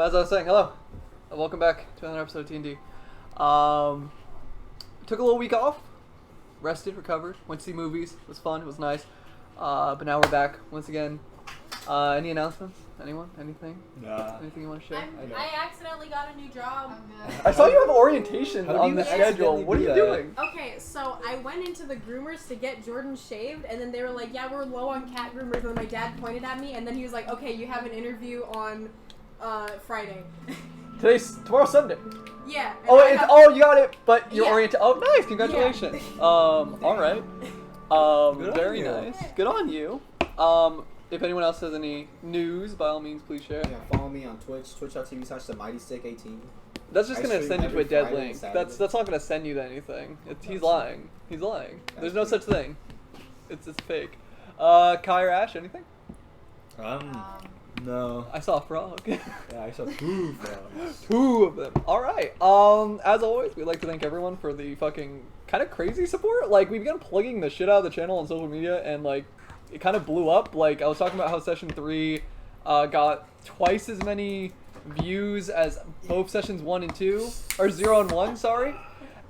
As I was saying, hello. Welcome back to another episode of Tea&D. Took a little week off. Rested, recovered. Went to see movies. It was fun. It was nice. But now we're back once again. Any announcements? Anyone? Anything? Nah. Anything you want to share? I accidentally got a new job. I saw you have orientation How do on you the schedule. accidentally What are do you that? doing? Okay, so I went into the groomers to get Jordan shaved, and then they were like, yeah, we're low on cat groomers, and then my dad pointed at me, and then he was like, okay, you have an interview on Friday. Tomorrow's Sunday. Yeah. and Oh, I it's got- you got it. But you're Yeah. oriented. Oh, nice! Congratulations. All right. Good on Very you. nice. Good on you. If anyone else has any news, by all means, please share. Yeah, follow me on Twitch, twitch.tv/themightystick18. That's just I gonna stream send you to a every dead Friday link. and Saturday. That's not gonna send you to anything. He's lying. He's lying. There's no such thing. It's fake. Kai or Ash, anything? No. I saw a frog. Yeah, I saw two frogs. Two of them. All right. As always, we'd like to thank everyone for the fucking kind of crazy support. Like, we began plugging the shit out of the channel on social media, and like, it kind of blew up. Like, I was talking about how session 3 got twice as many views as both sessions 1 and 2, or 0 and 1, sorry.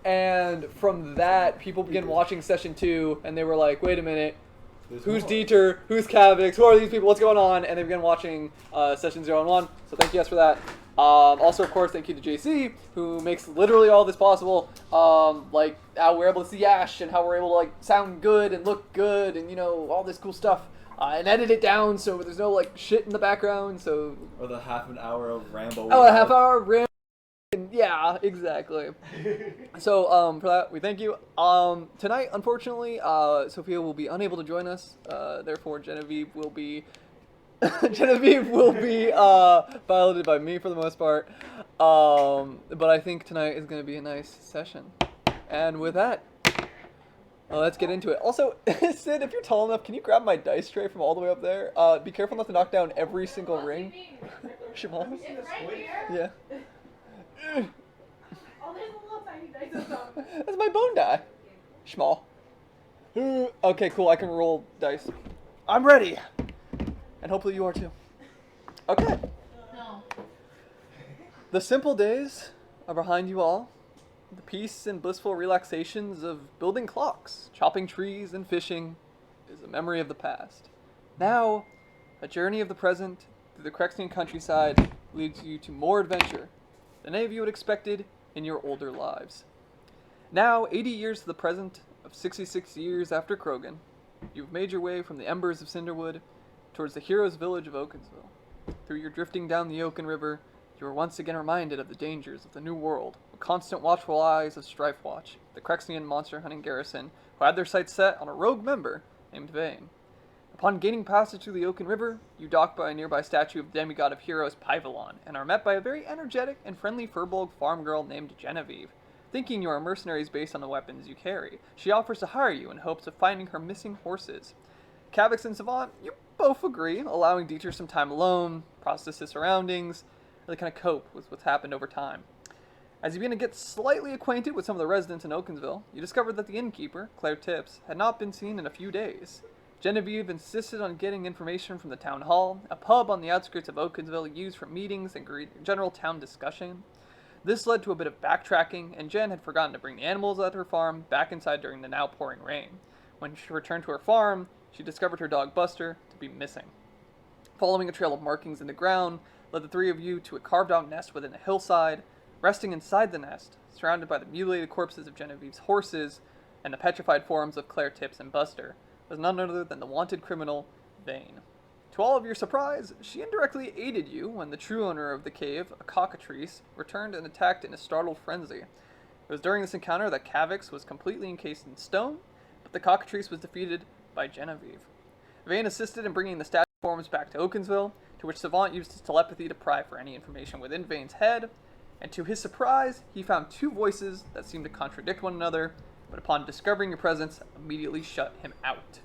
And from that, people began watching session 2, and they were like, wait a minute. Who's Dieter? Who's Kavix? Who are these people? What's going on? And they began watching session 0 and 1. So thank you guys for that. Also, of course, thank you to JC, who makes literally all this possible. Like how we're able to see Ash and how we're able to like sound good and look good and all this cool stuff. And edit it down so there's no like shit in the background. So Or the half an hour of Rambo. a half hour ram. Yeah, exactly. So, for that, we thank you. Tonight, unfortunately, Sophia will be unable to join us. Therefore, Genevieve will be piloted by me for the most part. But I think tonight is going to be a nice session. And with that, let's get into it. Also, Sid, if you're tall enough, can you grab my dice tray from all the way up there? Be careful not to knock down every single ring. Shamal? It's right here. Yeah. Oh, there's a little tiny dice on top. That's my bone die. Small. Okay, cool. I can roll dice. I'm ready. And hopefully you are too. Okay. No. The simple days are behind you all. The peace and blissful relaxations of building clocks, chopping trees, and fishing is a memory of the past. Now, a journey of the present through the Crexian countryside leads you to more adventure than any of you had expected in your older lives. Now, 80 years to the present of 66 years after Krogan, you've made your way from the embers of Cinderwood towards the hero's village of Okinsville. Through your drifting down the Okin River, you are once again reminded of the dangers of the New World, with constant watchful eyes of Strifewatch, the Crexian monster hunting garrison, who had their sights set on a rogue member named Vane. Upon gaining passage through the Okin River, you dock by a nearby statue of the demigod of heroes Pyvalon, and are met by a very energetic and friendly Furbolg farm girl named Genevieve. Thinking you are mercenaries based on the weapons you carry, she offers to hire you in hopes of finding her missing horses. Kavix and Savant, you both agree, allowing Dieter some time alone, process his surroundings, really kind of cope with what's happened over time. As you begin to get slightly acquainted with some of the residents in Okinsville, you discover that the innkeeper, Claire Tips, had not been seen in a few days. Genevieve insisted on getting information from the town hall, a pub on the outskirts of Okinsville used for meetings and general town discussion. This led to a bit of backtracking, and Jen had forgotten to bring the animals at her farm back inside during the now pouring rain. When she returned to her farm, she discovered her dog Buster to be missing. Following a trail of markings in the ground led the three of you to a carved-out nest within a hillside. Resting inside the nest, surrounded by the mutilated corpses of Genevieve's horses and the petrified forms of Claire Tips and Buster, was none other than the wanted criminal, Vane. To all of your surprise, she indirectly aided you when the true owner of the cave, a cockatrice, returned and attacked in a startled frenzy. It was during this encounter that Kavix was completely encased in stone, but the cockatrice was defeated by Genevieve. Vane assisted in bringing the statue forms back to Okinsville, to which Savant used his telepathy to pry for any information within Vane's head, and to his surprise, he found two voices that seemed to contradict one another, but upon discovering your presence, immediately shut him out.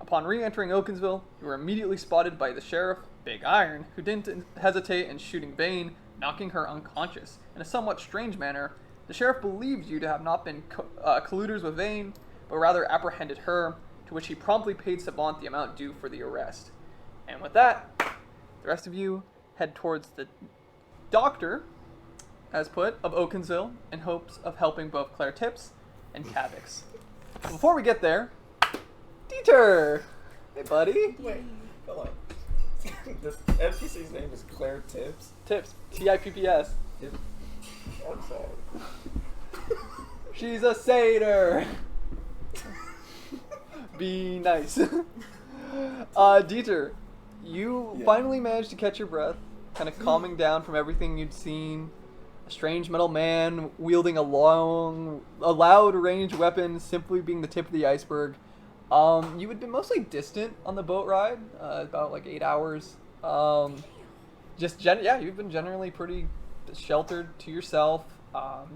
Upon re-entering Okinsville, you were immediately spotted by the sheriff, Big Iron, who didn't hesitate in shooting Vane, knocking her unconscious. In a somewhat strange manner, the sheriff believed you to have not been colluders with Vane, but rather apprehended her, to which he promptly paid Savant the amount due for the arrest. And with that, the rest of you head towards the doctor, as put, of Okinsville in hopes of helping both Claire Tips and Kavix. Before we get there, Dieter! Hey, buddy. Wait, hold on. This NPC's name is Claire Tips. Tips. T-I-P-P-S. Yep. I'm sorry. She's a satyr. Be nice. Dieter, you finally managed to catch your breath, kind of calming down from everything you'd seen. A strange metal man wielding a loud ranged weapon simply being the tip of the iceberg. You had been mostly distant on the boat ride, about like 8 hours. You've been generally pretty sheltered to yourself.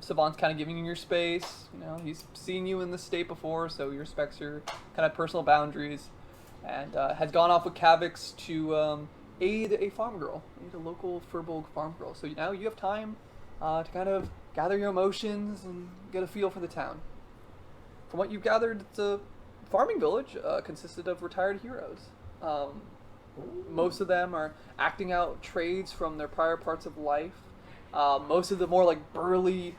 Savant's kind of giving you your space. You know, he's seen you in this state before, so he respects your kind of personal boundaries, and has gone off with Kavix to aid a farm girl, a local Furbolg farm girl. So now you have time to kind of gather your emotions and get a feel for the town. From what you've gathered, the farming village consisted of retired heroes. Most of them are acting out trades from their prior parts of life. Most of the more like burly,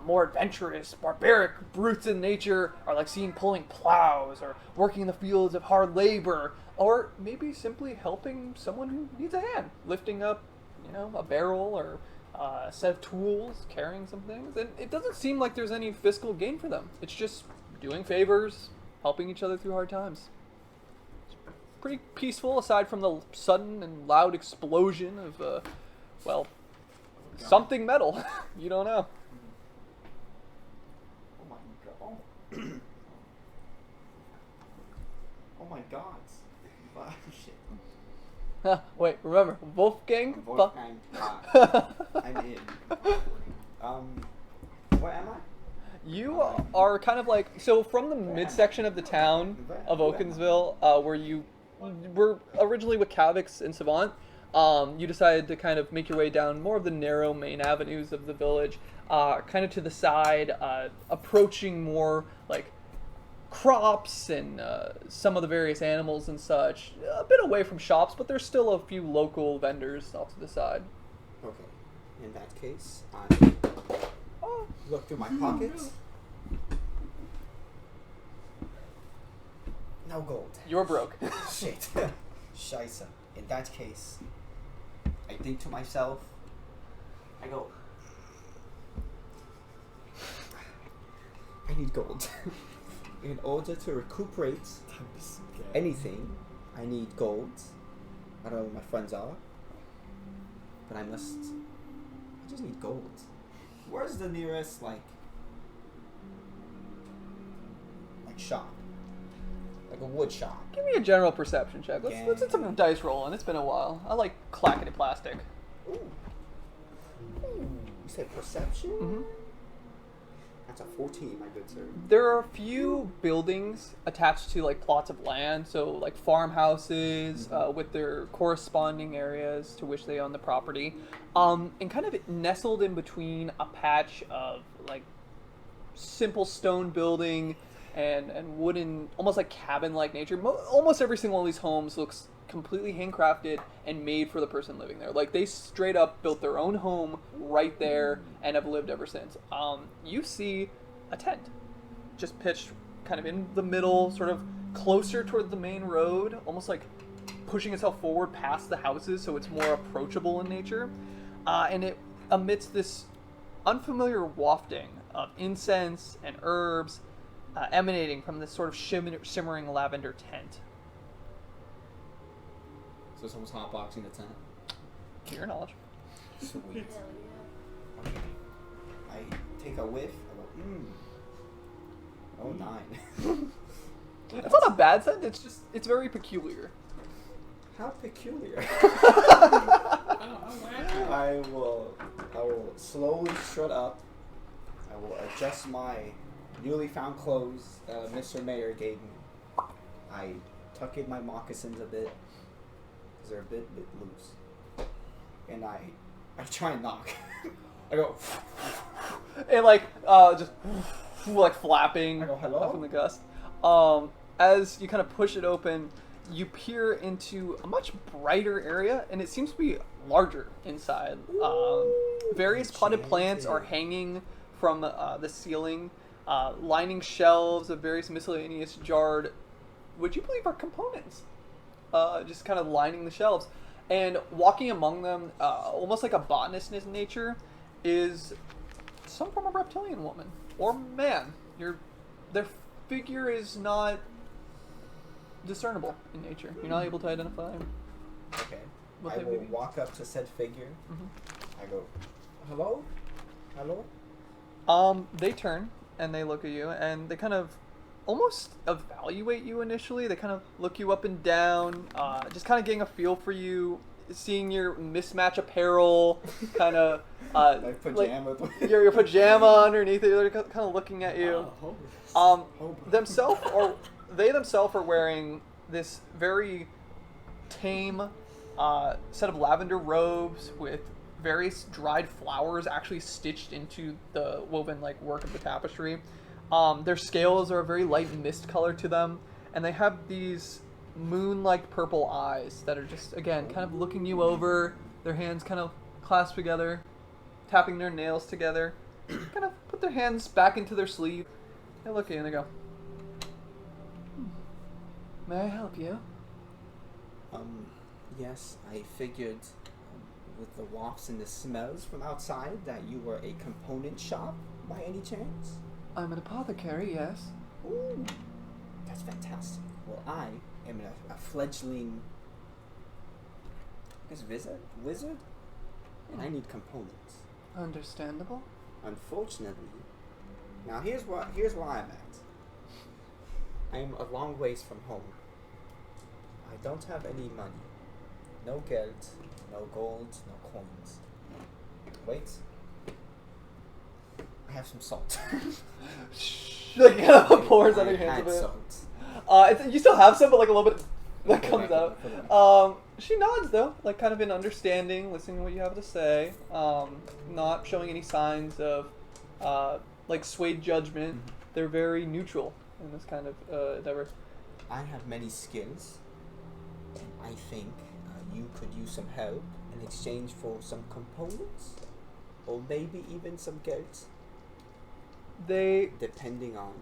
more adventurous, barbaric brutes in nature are like seen pulling plows or working in the fields of hard labor, or maybe simply helping someone who needs a hand, lifting up, a barrel or a set of tools, carrying some things. And it doesn't seem like there's any fiscal gain for them. It's just doing favors, helping each other through hard times. It's pretty peaceful, aside from the sudden and loud explosion of, something metal. You don't know. Oh my god. Oh my god. Oh, shit. Wait, remember, Wolfgang? Wolfgang. I'm in. Where am I? You are kind of like, so from the midsection of the town of Okinsville, where you were originally with Kavix and Savant, you decided to kind of make your way down more of the narrow main avenues of the village, kind of to the side, approaching more like crops and some of the various animals and such, a bit away from shops, but there's still a few local vendors off to the side. Okay. In that case, I look through my pockets. No gold. You're broke. Shit. Scheisse. In that case, I think to myself, I go, I need gold. In order to recuperate anything, I need gold. I don't know where my friends are, but I just need gold. Where's the nearest, like shop? Like a wood shop. Give me a general perception check. Let's hit some dice rolling. It's been a while. I like clackety plastic. Ooh. You said perception? Mm-hmm. That's a 14, my good sir. There are a few buildings attached to like plots of land, so like farmhouses with their corresponding areas to which they own the property, and kind of nestled in between a patch of like simple stone building and wooden, almost like cabin-like nature. Almost every single one of these homes looks completely handcrafted and made for the person living there. Like they straight up built their own home right there and have lived ever since. You see a tent just pitched kind of in the middle, sort of closer toward the main road, almost like pushing itself forward past the houses so it's more approachable in nature. And it emits this unfamiliar wafting of incense and herbs emanating from this sort of shimmering lavender tent. So someone's hotboxing the tent. To your knowledge. Sweet. I take a whiff. I go, Oh, 9. It's not a bad scent. It's very peculiar. How peculiar. I will slowly strut up. I will adjust my newly found clothes that Mr. Mayor gave me. I tuck in my moccasins a bit. They're a bit loose. And I try and knock. I go, And just like flapping I go, hello? up in the gust. As you kind of push it open, you peer into a much brighter area, and it seems to be larger inside. Various potted plants are hanging from the ceiling, lining shelves of various miscellaneous jarred, what you believe are components, just kind of lining the shelves. And walking among them, almost like a botanist in nature, is some form of reptilian woman or man. Their figure is not discernible in nature. You're not able to identify them. Okay. What I they will may be. walk up to said figure. Mm-hmm. I go, hello? Hello? They turn and they look at you and they kind of almost evaluate you initially. They kind of look you up and down, just kind of getting a feel for you, seeing your mismatch apparel, kind of Like pajama. your pajama underneath it. They're kind of looking at you. They themselves are wearing this very tame set of lavender robes with various dried flowers actually stitched into the woven like work of the tapestry. Their scales are a very light mist color to them, and they have these moon-like purple eyes that are just, again, kind of looking you over, their hands kind of clasped together, tapping their nails together, kind of put their hands back into their sleeve. They look at you and they go, "May I help you?" Yes, I figured with the wafts and the smells from outside that you were a component shop by any chance? I'm an apothecary, yes. Ooh, that's fantastic. Well, I am a fledgling wizard, and I need components. Understandable. Unfortunately, now here's where I'm at. I am a long ways from home. I don't have any money. No geld, no gold, no coins. Wait. I have some salt. Like, kind of pours out of your I hands a had bit. salt. You still have some, but like a little bit that Go comes back out. in for She nods though, like kind of in understanding, listening to what you have to say. Not showing any signs of like swayed judgment. Mhm. They're very neutral in this kind of endeavor. I have many skills, and I think you could use some help in exchange for some components, or maybe even some geld, They depending on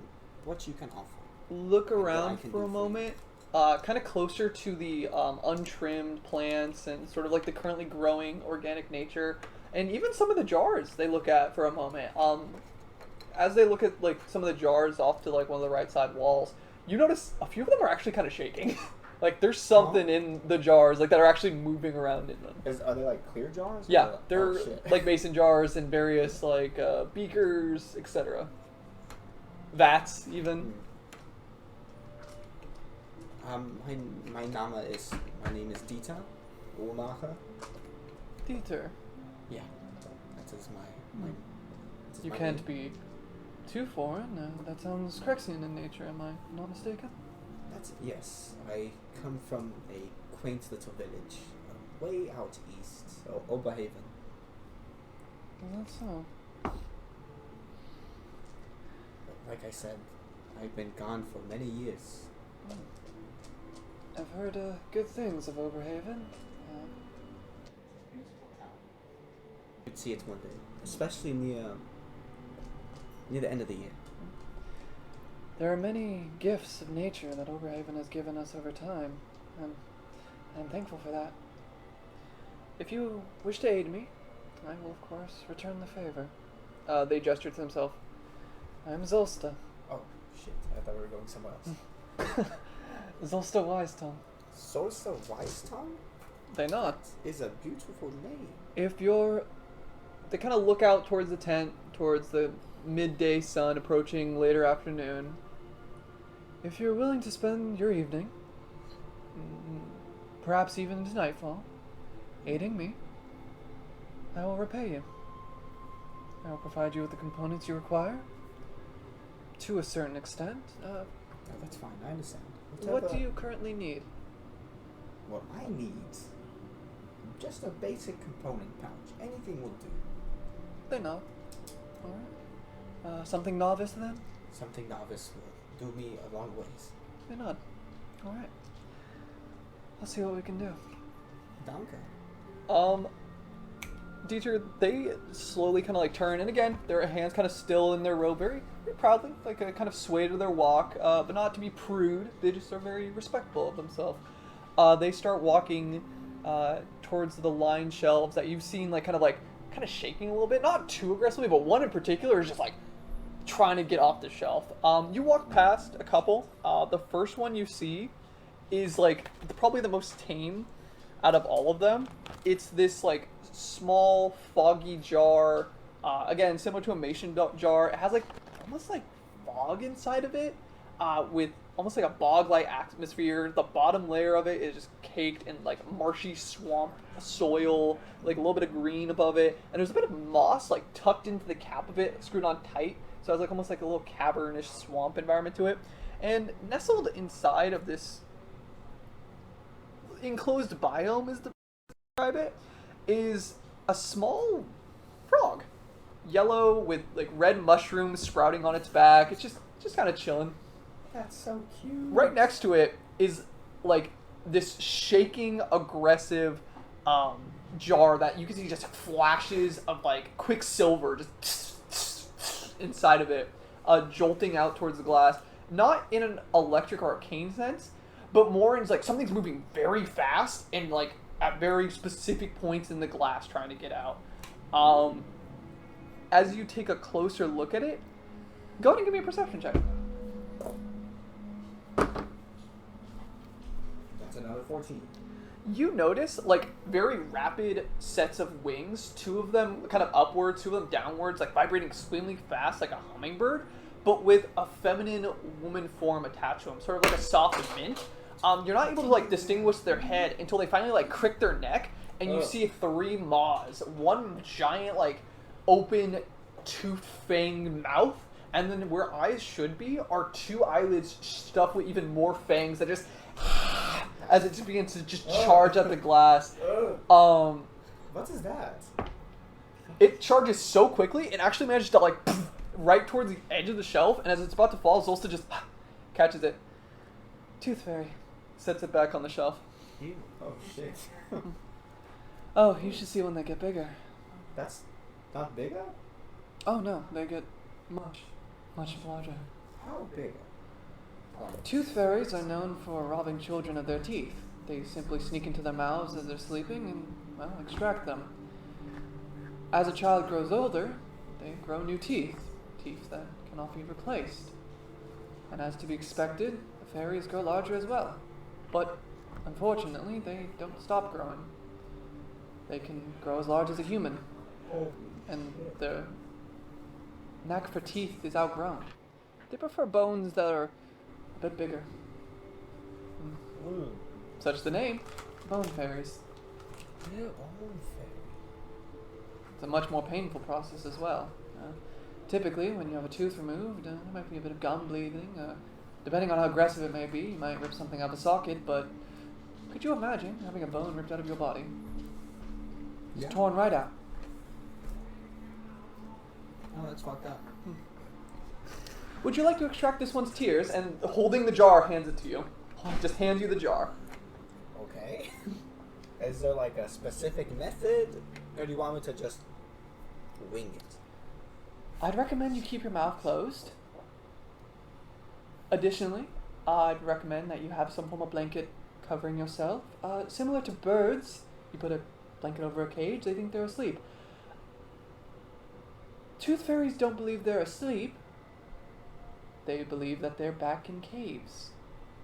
what you can offer. look what I around can for do a for you. moment, kind of closer to the untrimmed plants and sort of like the currently growing organic nature, and even some of the jars they look at for a moment. As they look at like some of the jars off to like one of the right side walls, you notice a few of them are actually kind of shaking. Like there's something in the jars like that are actually moving around in them. Are they like clear jars? Yeah, Or- they're oh, shit. like mason jars and various like beakers, etc. Vats even. My name is Dieter Uhrmacher. Dieter, Yeah, that is my. that is you my can't name. be too foreign. That sounds Crexian in nature, am I not mistaken? Yes, I come from a quaint little village, way out east, Oberhaven. Is that so? Like I said, I've been gone for many years. I've heard good things of Oberhaven. You'd see it one day, especially near the end of the year. There are many gifts of nature that Oberhaven has given us over time, and I'm thankful for that. If you wish to aid me, I will of course return the favor. They gesture to themselves. I'm Zolsta. Oh shit! I thought we were going somewhere else. Zolsta Wisetongue. Solsta Weistongue? They nod. Is a beautiful name. If you're... They kind of look out towards the tent, towards the midday sun approaching later afternoon. If you're willing to spend your evening, perhaps even into nightfall, aiding me, I will repay you. I will provide you with the components you require, to a certain extent. Oh, that's fine. I understand. What do you currently need? What I need? Just a basic component pouch. Anything will do. They nod. Alright. Something novice then? Something novice will do me a long ways. They nod. Alright. Let's see what we can do. Danke. Dieter, they slowly kind of like turn, and again, their hands kind of still in their robe, very, very proudly, like a kind of sway to their walk, but not to be prude. They just are very respectful of themselves. They start walking towards the lined shelves that you've seen, like kind of shaking a little bit, not too aggressively, but one in particular is just like trying to get off the shelf. You walk past a couple. The first one you see is like probably the most tame out of all of them. It's this like small foggy jar, again similar to a mason jar. It has like almost like fog inside of it, with almost like a bog-like atmosphere. The bottom layer of it is just caked in like marshy swamp soil, like a little bit of green above it, and there's a bit of moss like tucked into the cap of it, screwed on tight, so it's like almost like a little cavernish swamp environment to it. And nestled inside of this enclosed biome, is the describe it, is a small frog, yellow with like red mushrooms sprouting on its back. It's just kind of chilling. That's so cute. Right next to it is like this shaking, aggressive jar that you can see just flashes of like quicksilver just inside of it, jolting out towards the glass. Not in an electric or arcane sense, but more in like something's moving very fast and like at very specific points in the glass trying to get out. As you take a closer look at it, go ahead and give me a perception check. That's another 14. You notice like very rapid sets of wings, two of them kind of upwards, two of them downwards, like vibrating extremely fast like a hummingbird, but with a feminine woman form attached to them, sort of like a soft mint. You're not able to like distinguish their head until they finally like crick their neck, and you see three maws, one giant like open toothed fang mouth, and then where eyes should be are two eyelids stuffed with even more fangs that just as it just begins to just charge at the glass. What is that? It charges so quickly, it actually manages to like right towards the edge of the shelf, and as it's about to fall, Zolsta just catches it. Tooth Fairy. Sets it back on the shelf. Ew. Oh shit. Oh, you should see when they get bigger. That's not bigger? Oh no, they get much, much larger. How bigger? Tooth fairies are known for robbing children of their teeth. They simply sneak into their mouths as they're sleeping and, well, extract them. As a child grows older, they grow new teeth, teeth that cannot be replaced. And as to be expected, the fairies grow larger as well. But, unfortunately, they don't stop growing. They can grow as large as a human. And their knack for teeth is outgrown. They prefer bones that are a bit bigger. Such the name, bone fairies. It's a much more painful process as well. Typically, when you have a tooth removed, there might be a bit of gum bleeding. Depending on how aggressive it may be, you might rip something out of the socket, but could you imagine having a bone ripped out of your body? It's torn right out. Oh, that's fucked up. Would you like to extract this one's tears? And holding the jar, hands it to you. Just hands you the jar. Okay. Is there like a specific method, or do you want me to just wing it? I'd recommend you keep your mouth closed. Additionally, I'd recommend that you have some form of blanket covering yourself. Similar to birds, you put a blanket over a cage, they think they're asleep. Tooth fairies don't believe they're asleep. They believe that they're back in caves,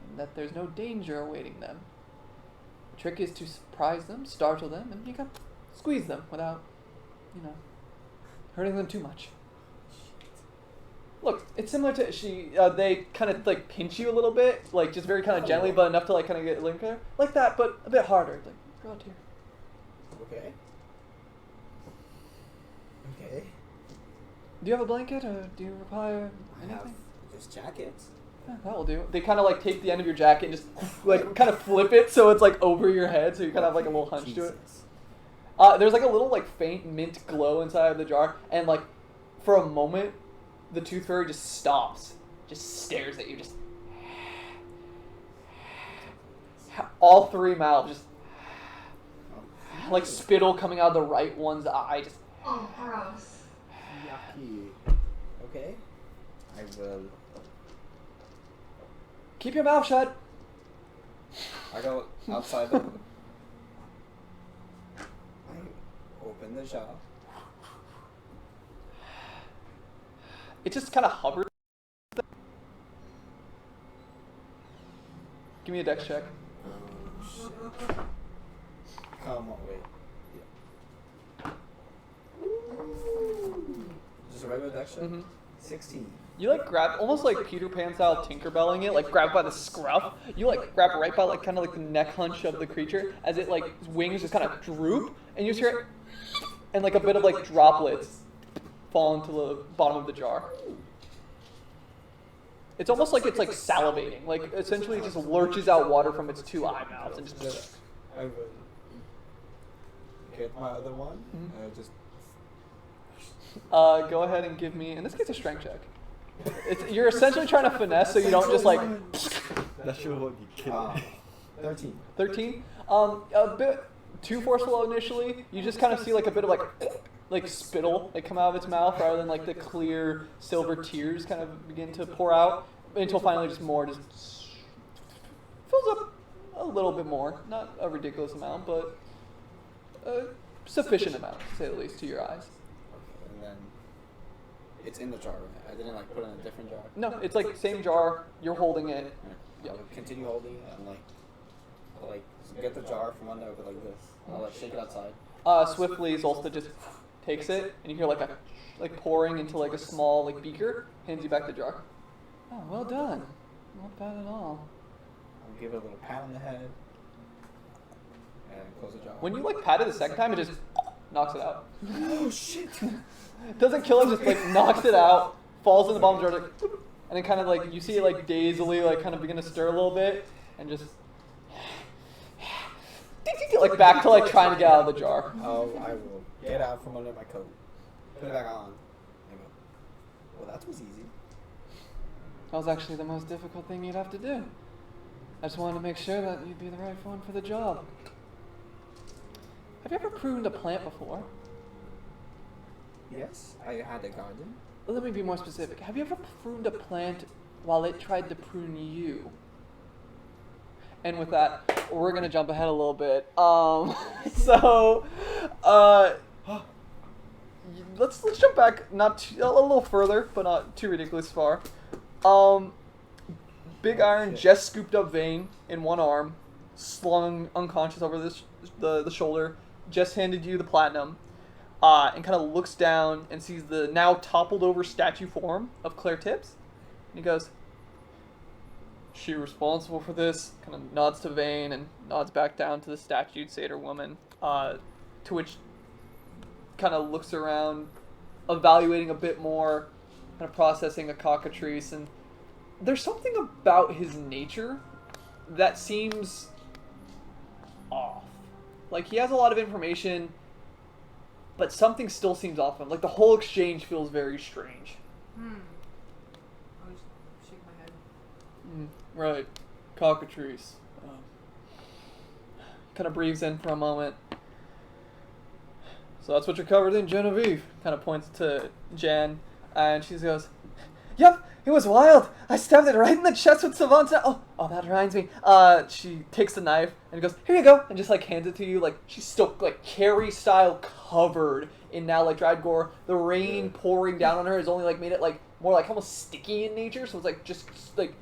and that there's no danger awaiting them. The trick is to surprise them, startle them, and you can squeeze them without, hurting them too much. Look, it's similar to they kind of like pinch you a little bit, like just very kind of gently, but enough to like kind of get a link there, like that, but a bit harder. Like go out here. Okay. Okay. Do you have a blanket, or do you require I anything? have just jackets. Yeah, that will do. They kind of like take the end of your jacket and just like kind of flip it so it's like over your head, so you kind of have like a little hunch to it. There's like a little like faint mint glow inside of the jar, and like for a moment, the tooth fairy just stops, just stares at you, just all three mouths just like spittle coming out of the right one's eye. Just Oh, gross. Yucky. Okay. I will. keep your mouth shut. I go outside the. I open the jar. It just kind of hovers. Give me a dex check. Oh shit. Come on, wait. Yeah. Just a regular dex check? Mm-hmm. 16. You like grab, almost like Peter Pan style Tinkerbelling it, like grab by the scruff. You like grab right by like kind of like the neck hunch of the creature as it like wings just kind of droop, and you just hear it, and like a bit of like droplets fall into the bottom of the jar. It's almost like it's like salivating, like essentially it just lurches out water from its two eye mouths and just. I will get my other one. Mhm. Just. Go ahead and give me, in this case, a strength check. You're essentially trying to finesse so you don't just like. That should would be killing. 13. 13. A bit too forceful initially. You just kind of see like a bit of like spittle like come out of its mouth rather than like the clear silver tears kind of begin to pour out until finally just more just fills up a little bit more. Not a ridiculous amount, but a sufficient amount to say the least to your eyes. And then it's in the jar, right? I didn't like put it in a different jar. No, it's like same jar. You're holding it. Yeah. I'll continue holding it and I'll, like get the jar from under it like this. I'll like shake it outside. Swiftly, Zolsta just takes it, and you hear like pouring into like a small like beaker. Hands you back the jar. Oh, well done. Not bad at all. I'll give it a little pat on the head and close the jar. When you like pat it the second time, it just knocks it out. Oh shit! Doesn't kill it, just like knocks it out, falls in the bottom of the jar, like, and then kind of like you see it like dazedly like kind of begin to stir a little bit, and just like back to like trying to get out of the jar. Oh, I will get out from under my coat, put it back on, and go. Well, that was easy. That was actually the most difficult thing you'd have to do. I just wanted to make sure that you'd be the right one for the job. Have you ever pruned a plant before? Yes, I had a garden. Let me be more specific. Have you ever pruned a plant while it tried to prune you? And with that, we're gonna jump ahead a little bit. Let's jump back a little further, but not too ridiculous far. Big Iron just scooped up Vane in one arm, slung unconscious over the shoulder, just handed you the platinum, and kind of looks down and sees the now toppled over statue form of Claire Tibbs, and he goes, "She responsible for this?" Kind of nods to Vane and nods back down to the statued satyr woman, to which kind of looks around, evaluating a bit more, kind of processing a cockatrice, and there's something about his nature that seems off. Like, he has a lot of information, but something still seems off him. Like, the whole exchange feels very strange. I'll just shake my head. Right. Cockatrice. Kind of breathes in for a moment. So that's what you're covered in, Genevieve. Kind of points to Jan, and she goes, "Yep, it was wild. I stabbed it right in the chest with Savant's. Oh, that reminds me." She takes the knife and goes, "Here you go," and just like hands it to you. Like, she's still like Carrie style covered in now like dried gore. The rain pouring down on her has only like made it like more like almost sticky in nature. So it's like just like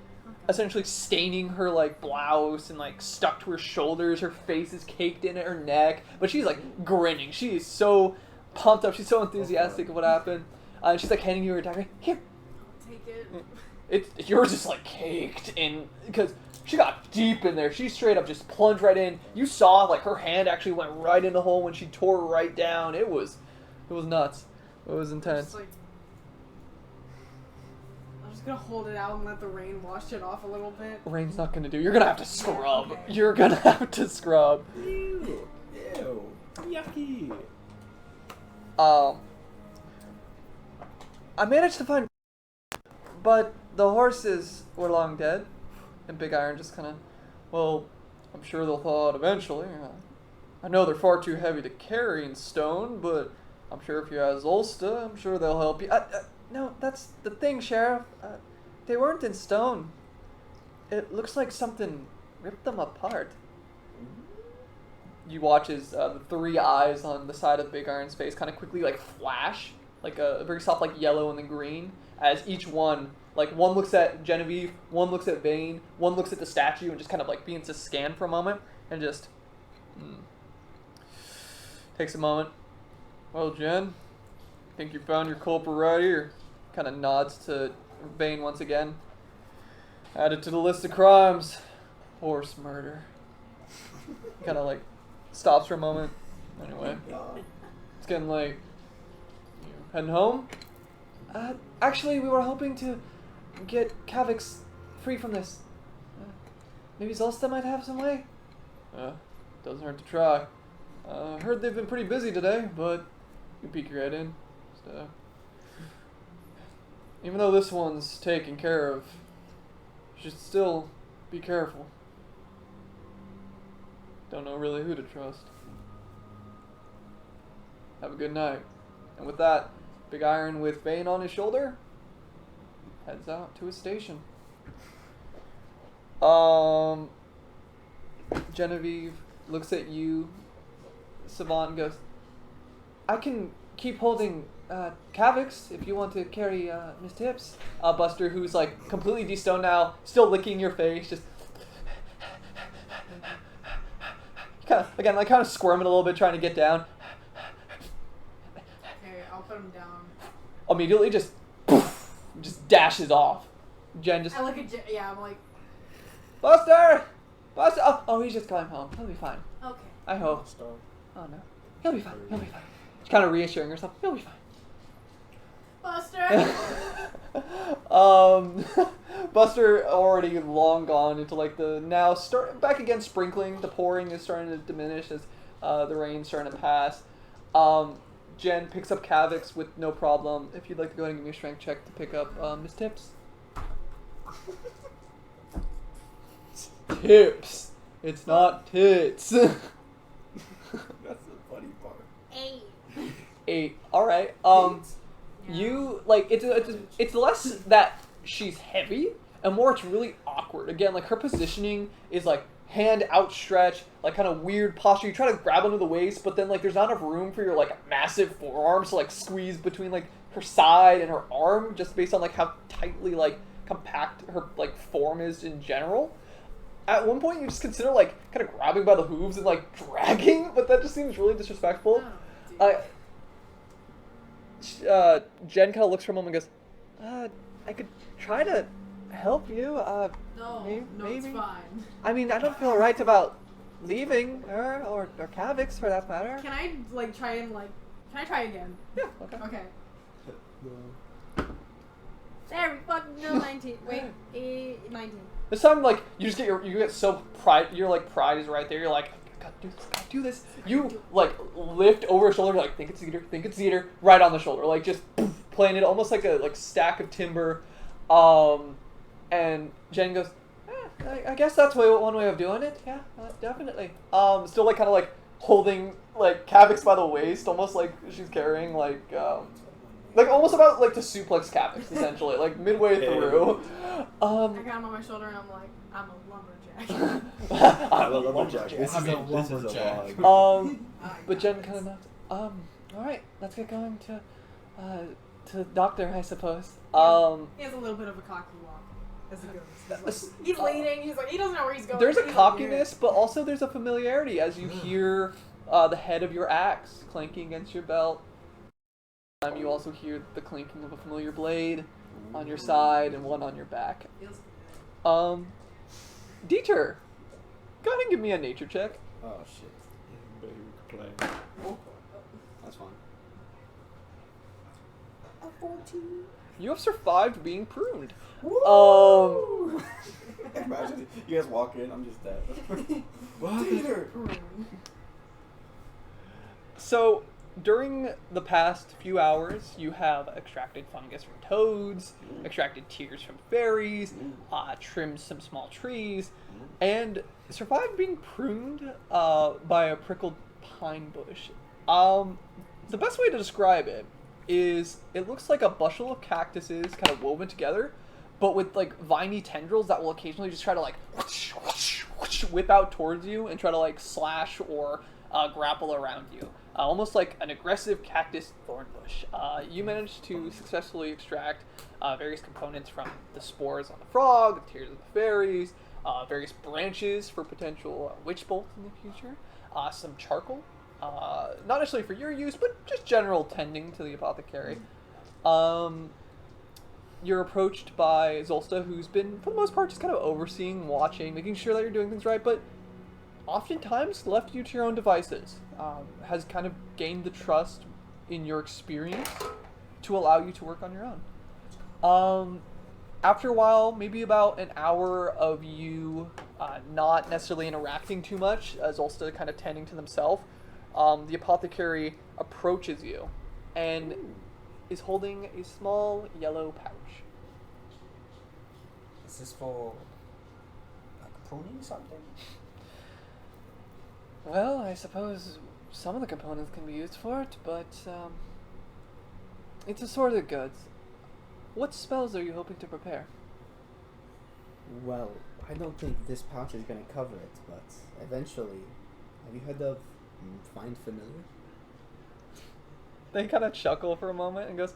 essentially staining her like blouse and like stuck to her shoulders. Her face is caked in at her neck, but she's like grinning. She is so pumped up. She's so enthusiastic of what happened. And she's like handing you her dagger. Here. Take it. Yours just like caked in because she got deep in there. She straight up just plunged right in. You saw like her hand actually went right in the hole when she tore right down. It was nuts. It was intense. I'm just gonna hold it out and let the rain wash it off a little bit. Rain's not gonna do. You're gonna have to scrub. Okay. You're gonna have to scrub. Ew. Yucky. I managed to find, but the horses were long dead. And Big Iron just kind of, well, I'm sure they'll thaw out eventually. I know they're far too heavy to carry in stone, but I'm sure if you ask Zolsta, I'm sure they'll help you. No, that's the thing, Sheriff. They weren't in stone. It looks like something ripped them apart. You watch as the three eyes on the side of Big Iron's face kind of quickly like flash, like a very soft like yellow and then green, as each one, like one looks at Genevieve, one looks at Vane, one looks at the statue and just kind of like begins to scan for a moment and just takes a moment. Well, Jen, I think you found your culprit right here. Kind of nods to Vane once again. Added to the list of crimes. Horse murder. Kind of like stops for a moment. Anyway, it's getting late. You heading home? Actually, we were hoping to get Kavix free from this. Maybe Zolsta might have some way? Doesn't hurt to try. Heard they've been pretty busy today, but you can peek your head in. Just, even though this one's taken care of, you should still be careful. Don't know really who to trust. Have a good night. And with that, Big Iron with Vane on his shoulder heads out to his station. Genevieve looks at you, Savant, and goes, I can keep holding Kavix if you want to carry Miss Tips. Buster, who's like completely de-stoned now, still licking your face, just kind of squirming a little bit, trying to get down. Okay, I'll put him down. Immediately, just dashes off. Jen just. I look at I'm like, Buster! Oh, he's just going home. He'll be fine. okay. I hope. Oh no, he'll be fine. He'll be fine. She's kind of reassuring herself. He'll be fine. Buster. Buster already long gone into like the now start back again sprinkling. The pouring is starting to diminish as the rain's starting to pass. Jen picks up Kavix with no problem. If you'd like to go ahead and give me a strength check to pick up Miss Tips. Tips. It's not tits. That's the funny part. 8. All right. You like it's less that she's heavy and more it's really awkward. Again, like her positioning is like hand outstretched, like kind of weird posture. You try to grab onto the waist, but then like there's not enough room for your like massive forearms to like squeeze between like her side and her arm, just based on like how tightly like compact her like form is in general. At one point, you just consider like kind of grabbing by the hooves and like dragging, but that just seems really disrespectful. Jen kind of looks for a moment and goes, I could try to help you. No, maybe. it's fine. I mean, I don't feel right about leaving her or Kavix for that matter. Can I like try and like? Can I try again? Yeah. Okay. Okay. No. There we fucking go. 19. Wait, 19. This time, like you get so pride. Your like pride is right there. You're like, gotta do this. You like lift over her shoulder, like think it's Eater, right on the shoulder, like just poof, playing it almost like a stack of timber. And Jen goes, I guess that's one way of doing it. Yeah, definitely. Still like kind of like holding like Kavix by the waist, almost like she's carrying like almost about like to suplex Kavix essentially, like midway through. I got him on my shoulder and I'm like, I'm a lumberjack. I'm a lumberjack. This is a vlog. But Jen kind of nods. All right, let's get going to the doctor, I suppose. He has a little bit of a cocky walk as he goes. He's leaning. He's like, he doesn't know where he's going. There's a cockiness, but also there's a familiarity as you hear the head of your axe clanking against your belt. You also hear the clinking of a familiar blade on your side and one on your back. Dieter, go ahead and give me a nature check. Oh shit. Baby, we could play. That's fine. A 14. You have survived being pruned. Woo! Imagine you guys walk in, I'm just dead. What? Peter! So, during the past few hours, you have extracted fungus from toads, extracted tears from fairies, trimmed some small trees, and survived being pruned by a prickled pine bush. The best way to describe it is it looks like a bushel of cactuses kind of woven together, but with like viney tendrils that will occasionally just try to like whoosh, whoosh, whoosh, whip out towards you and try to like slash or grapple around you. Almost like an aggressive cactus thorn bush. You managed to successfully extract various components from the spores on the frog, the tears of the fairies, various branches for potential witch bolts in the future, some charcoal, not necessarily for your use, but just general tending to the apothecary. You're approached by Zolsta, who's been, for the most part, just kind of overseeing, watching, making sure that you're doing things right, but oftentimes left you to your own devices. Has kind of gained the trust in your experience to allow you to work on your own. After a while, maybe about an hour of you not necessarily interacting too much, as Zolsta kind of tending to themselves, the apothecary approaches you and is holding a small yellow pouch. Is this for like pruning something? Well, I suppose some of the components can be used for it, but it's assorted goods. What spells are you hoping to prepare? Well, I don't think this pouch is going to cover it, but eventually, have you heard of Find Familiar? They kind of chuckle for a moment and goes,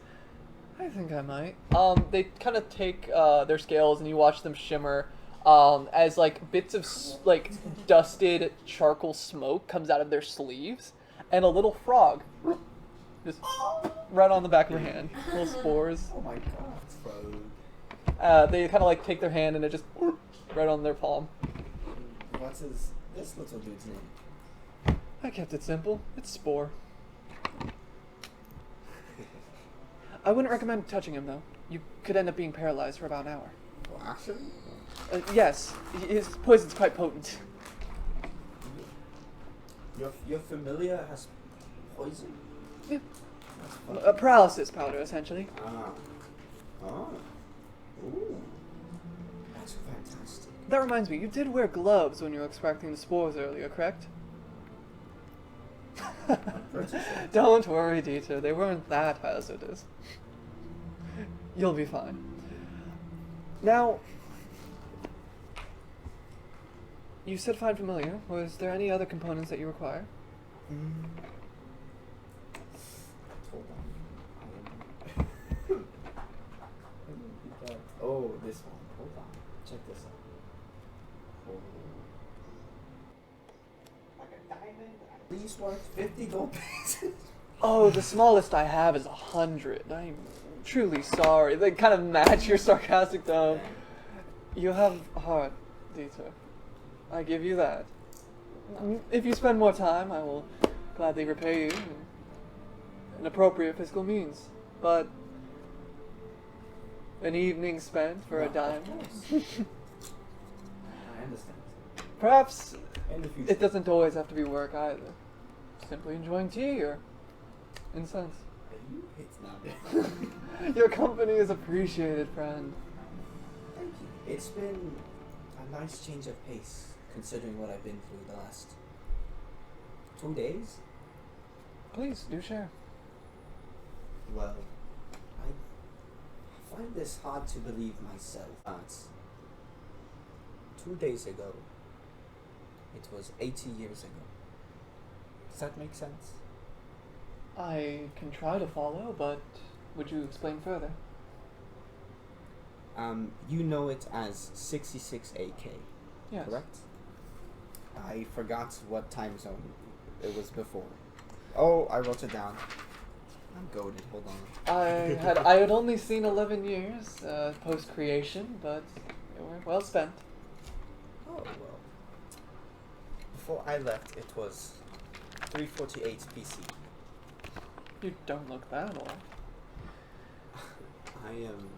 I think I might. They kind of take their scales and you watch them shimmer as like bits of like dusted charcoal smoke comes out of their sleeves, and a little frog just right on the back of her hand. Little spores. Oh my god, frog. They kind of like take their hand and it just right on their palm. What's this little dude's name? I kept it simple. It's Spore. I wouldn't recommend touching him, though. You could end up being paralyzed for about an hour. Well, actually? Yes, his poison's quite potent. Your familiar has poison? Yeah. A paralysis powder, essentially. Oh. Ooh. That's fantastic. That reminds me, you did wear gloves when you were extracting the spores earlier, correct? Don't worry, Dieter. They weren't that hazardous. You'll be fine. Now, you said find familiar. Was there any other components that you require? Hold on. Oh, this one. Hold on. Check this out. Oh. Like a diamond. At least worth 50 gold pieces. Oh, the smallest I have is 100. I'm truly sorry. They kind of match your sarcastic tone. You have heart, Dieter. I give you that. If you spend more time, I will gladly repay you in appropriate fiscal means. But an evening spent for a dime. I understand. Perhaps In the future. it doesn't always have to be work either. Simply enjoying tea or incense. It's not. Your company is appreciated, friend. Thank you. It's been a nice change of pace, considering what I've been through the last 2 days. Please, do share. Well, I find this hard to believe myself. But 2 days ago, it was 80 years ago. Does that make sense? I can try to follow, but would you explain further? You know it as 66 AK, Yes. correct? I forgot what time zone it was before. Oh, I wrote it down. I'm goaded, hold on. I had only seen 11 years post creation, but they were well spent. Oh, well. Before I left, it was 348 BC. You don't look that old. I am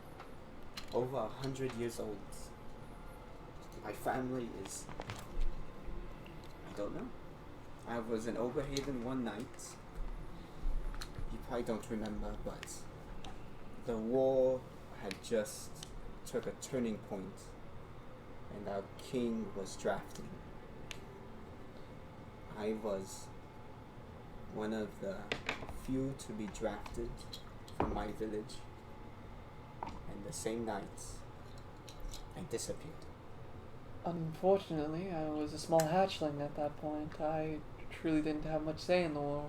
over 100 years old. My family is... I don't know. I was in Oberhaven one night. probably don't remember, but the war had just took a turning point, and our king was drafted. I was one of the few to be drafted from my village, and the same night, I disappeared. Unfortunately, I was a small hatchling at that point. I truly didn't have much say in the war.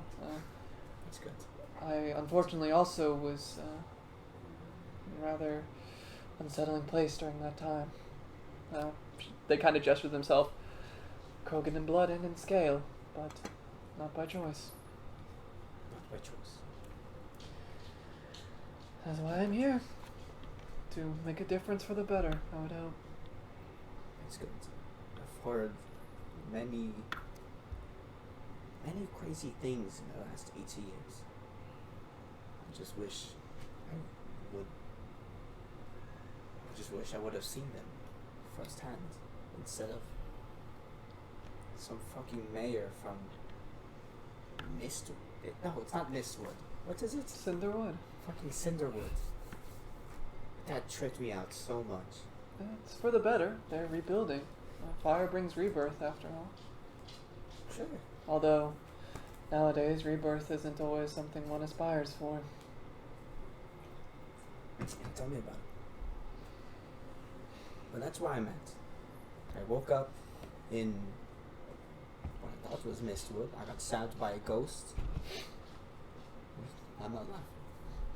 That's good. I unfortunately also was in a rather unsettling place during that time. They kind of gestured themselves, Krogan in blood and in scale, but not by choice. Not by choice. That's why I'm here. To make a difference for the better, I would hope. It's good. I've heard many crazy things in the last 80 years. I just wish I would have seen them firsthand instead of some fucking mayor from Mistwood. No, it's not Mistwood. What is it? Cinderwood. Fucking Cinderwood. That tripped me out so much. It's for the better. They're rebuilding. Fire brings rebirth, after all. Sure. Although, nowadays, rebirth isn't always something one aspires for. Tell me about it. But that's where I'm at. I woke up in what I thought was Mistwood. I got stabbed by a ghost. I'm not laughing.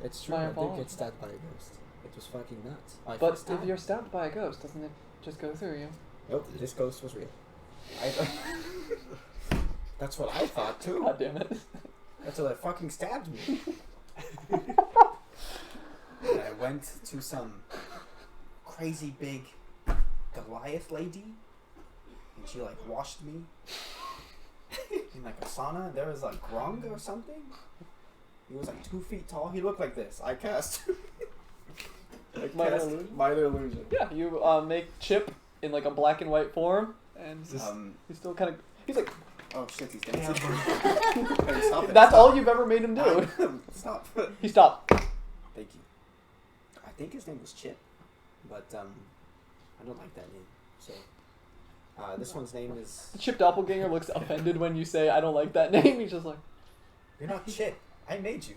It's true, My I did apologies. get stabbed by a ghost. It was fucking nuts. My But first if time. you're stabbed by a ghost, doesn't it just go through you? Nope, this ghost was real. That's what I thought too. God damn it. Until it fucking stabbed me. And I went to some crazy big Goliath lady, and she like washed me in like a sauna. There was like Grung or something. He was like 2 feet tall. He looked like this. I cast Like minor illusion? Minor illusion. Yeah, you make Chip in like a black and white form, and he's still kind of. He's like. Oh shit, he's dancing. Hey, stop it. That's all you've ever made him do. Stop. He stopped. Thank you. I think his name was Chip, but I don't like that name. So this one's name is. The Chip Doppelganger looks offended when you say, I don't like that name. He's just like. You're not Chip. I made you.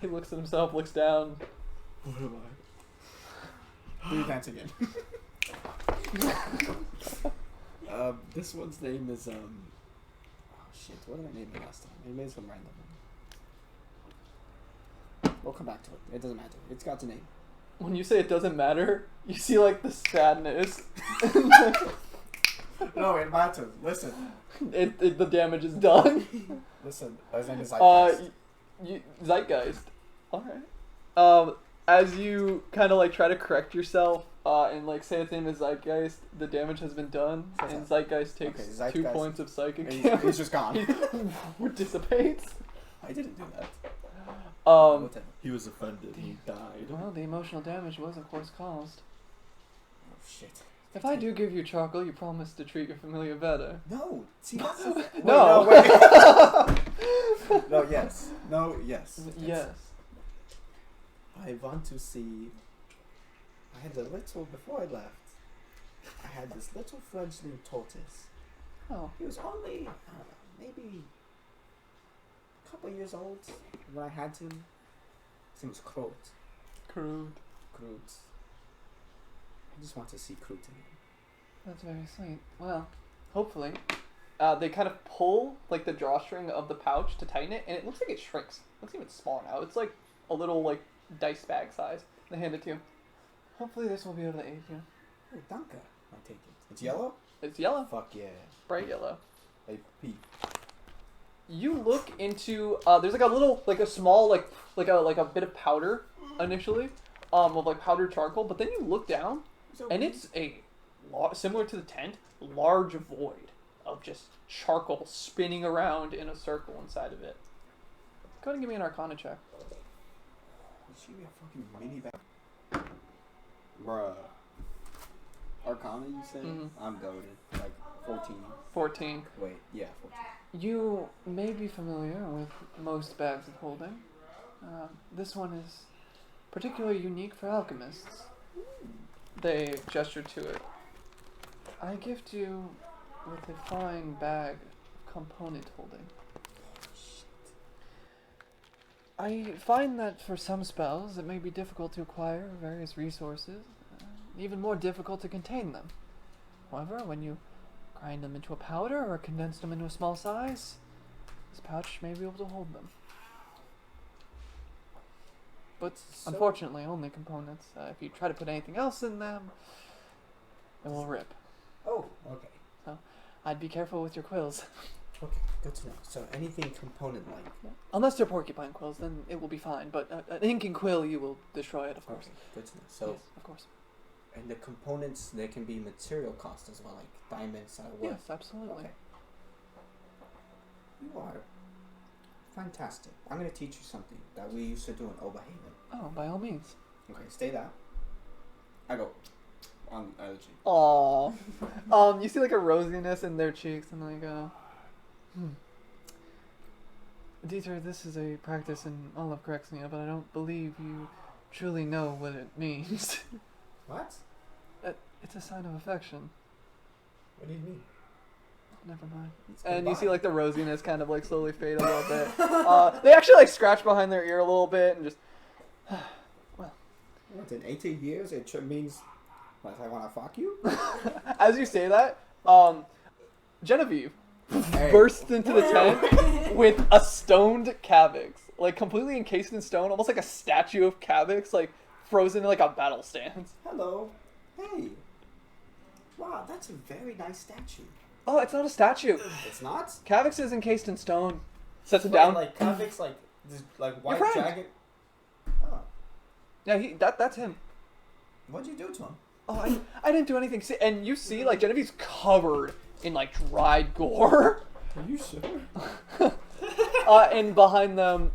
He looks at himself, looks down. What am Do you dance again? I? This one's name is Oh shit! What did I name it last time? I made some random one. We'll come back to it. It doesn't matter. It's got a name. When you say it doesn't matter, you see like the sadness. No, it matters. Listen. The damage is done. Listen. His name is Zeitgeist. Zeitgeist. Alright. As you kind of like try to correct yourself and like say its name is Zeitgeist, the damage has been done, and Zeitgeist takes Okay, 2 Zeitgeist. points of psychic He's damage. just gone. He dissipates. I didn't do that. Whatever. he was offended. He died. Well, the emotional damage was of course caused. Oh shit. If I do give you charcoal, you promise to treat your familiar better. No. See, that's the thing. No. Wait, no, yes. No, yes. Yes. I want to see. I had a little before I left. I had this little fledgling tortoise. Oh. He was only maybe a couple years old when I had him. His name was Kroot. Crude. Kroot. I just want to see Kroot again. That's very sweet. Well, hopefully. They kind of pull like the drawstring of the pouch to tighten it, and it looks like it shrinks. It looks even smaller now. It's like a little like dice bag size. They hand it to you. Hopefully this will be able to aid you. Oh, danke. I take it. It's yellow? It's yellow. Fuck yeah. Bright yellow. Hey, pee. You look into there's like a little like a small like a bit of powder initially of like powdered charcoal, but then you look down and it's a similar to the tent, large void of just charcoal spinning around in a circle inside of it. Go ahead and give me an Arcana check. Is she a fucking mini bag? Bruh. Arcana, you say? Mhm. I'm goaded. Like 14. 14. Wait, yeah, 14. You may be familiar with most bags of holding. This one is particularly unique for alchemists. They gesture to it. I gift you with a fine bag of component holding. I find that for some spells it may be difficult to acquire various resources, even more difficult to contain them. However, when you grind them into a powder or condense them into a small size, this pouch may be able to hold them. But unfortunately, only components. If you try to put anything else in them, it will rip. Oh, okay. So, I'd be careful with your quills. Okay, good to know. So anything component-like. Unless they're porcupine quills, then it will be fine. But an inking quill, you will destroy it, of course. Okay, good to know. So, yes, of course. and the components, they can be material cost as well, like diamonds that are worth. Yes, absolutely. Okay. You are fantastic. I'm going to teach you something that we used to do in Oberhaven. Oh, by all means. Okay, stay there. I go on the other cheek. Aww. You see like a rosiness in their cheeks and like, Dieter, this is a practice in Olive Grexnia, but I don't believe you truly know what it means. What? It's a sign of affection. What do you mean? Never mind. It's And you goodbye. see like the rosiness kind of like slowly fade a little bit. They actually like scratch behind their ear a little bit and just, What, in 18 years it means like I want to fuck you? as you say that, Genevieve Hey. bursts into the tent with a stoned Cavix, like completely encased in stone, almost like a statue of Cavix, like frozen in like a battle stance. Hello. Hey. Wow, that's a very nice statue. Oh, it's not a statue. It's not? Cavix is encased in stone. Sets it Wait, down. Like convicts, like this, like white friend. dragon. Oh, Yeah, that's him. what'd you do to him? Oh, I didn't do anything. See, and you see, like Genevieve's covered in like dried gore. Are you sure? And behind them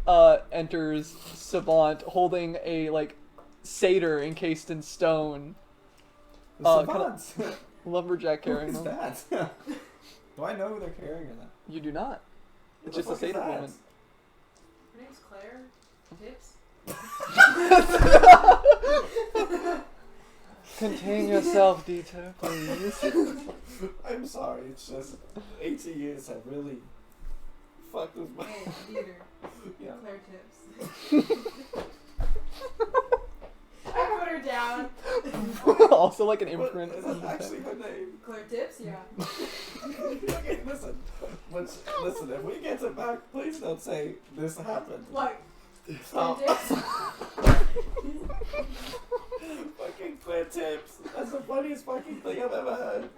enters Savant holding a like satyr encased in stone. The kinda- savants. Lumberjack Who carrying is them. that? Do I know who they're carrying or not? You do not. It's Who just a the fuck is satyr that? woman. Her name's Claire. Tips. Contain yourself, Dieter, please. I'm sorry, it's just 18 years have really fucked with my. Hey, Dieter. Yeah. Claire Tips. I put her down. Also, like an What, imprint. is that actually her name? Claire Tips, yeah. Okay, listen. Listen, if we get it back, please don't say this happened. What? Stop. Claire Tips? Fucking Claire Tips. That's the funniest fucking thing I've ever heard.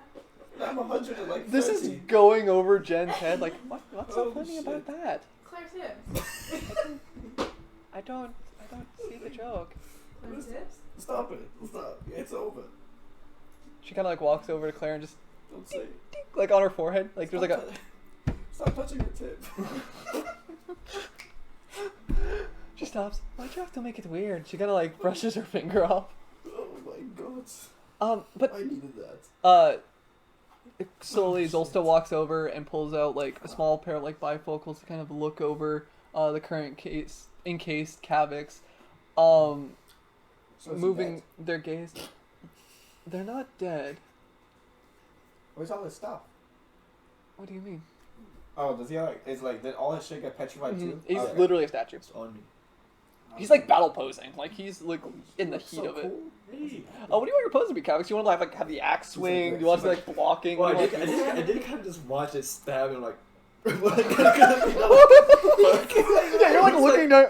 I'm 100 and like 30. This is going over Jen's head. Like, what's so Oh, funny shit. about that? Claire Tips. I don't see the joke. Claire Tips? Stop it. Stop. It's over. She kind of like walks over to Claire and just Don't say it. like on her forehead. Like there's like a. Stop touching your tip. She stops. Why'd you have to make it weird? She kind of like brushes her finger off. Oh my god. But I needed that. slowly Oh, Zolsta shit. walks over and pulls out like a small pair of like bifocals to kind of look over the current encased Cavix. So is he Moving dead? their gaze. They're not dead. Where's all this stuff? What do you mean? Oh, does he like? Is like did all his shit get petrified too? He's Okay. literally a statue. It's on me. He's like battle posing. Like he's like in the heat So of it. cool. Hey. Oh, what do you want your pose to be, Cavix? You want to like have the axe swing? Do you want to be like blocking? Well, What do you want- I did kind of just watch it stab and like. Yeah, you're like looking down.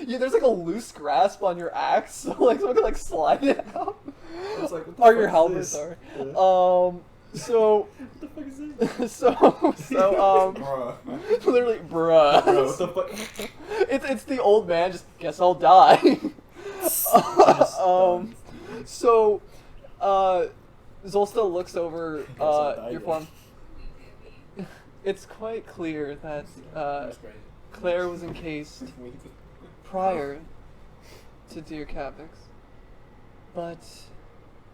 There's like a loose grasp on your axe, so like someone can like slide it out. I was like, what the Or fuck your is helmet, this? sorry. Yeah. So What the fuck is this? so Bruh. literally, bruh. Bro, what the fuck? It's the old man. Just guess I'll die. So, Zolsta looks over I'll die your then. form. It's quite clear that That's great. Claire was encased prior to Dear Cavix, but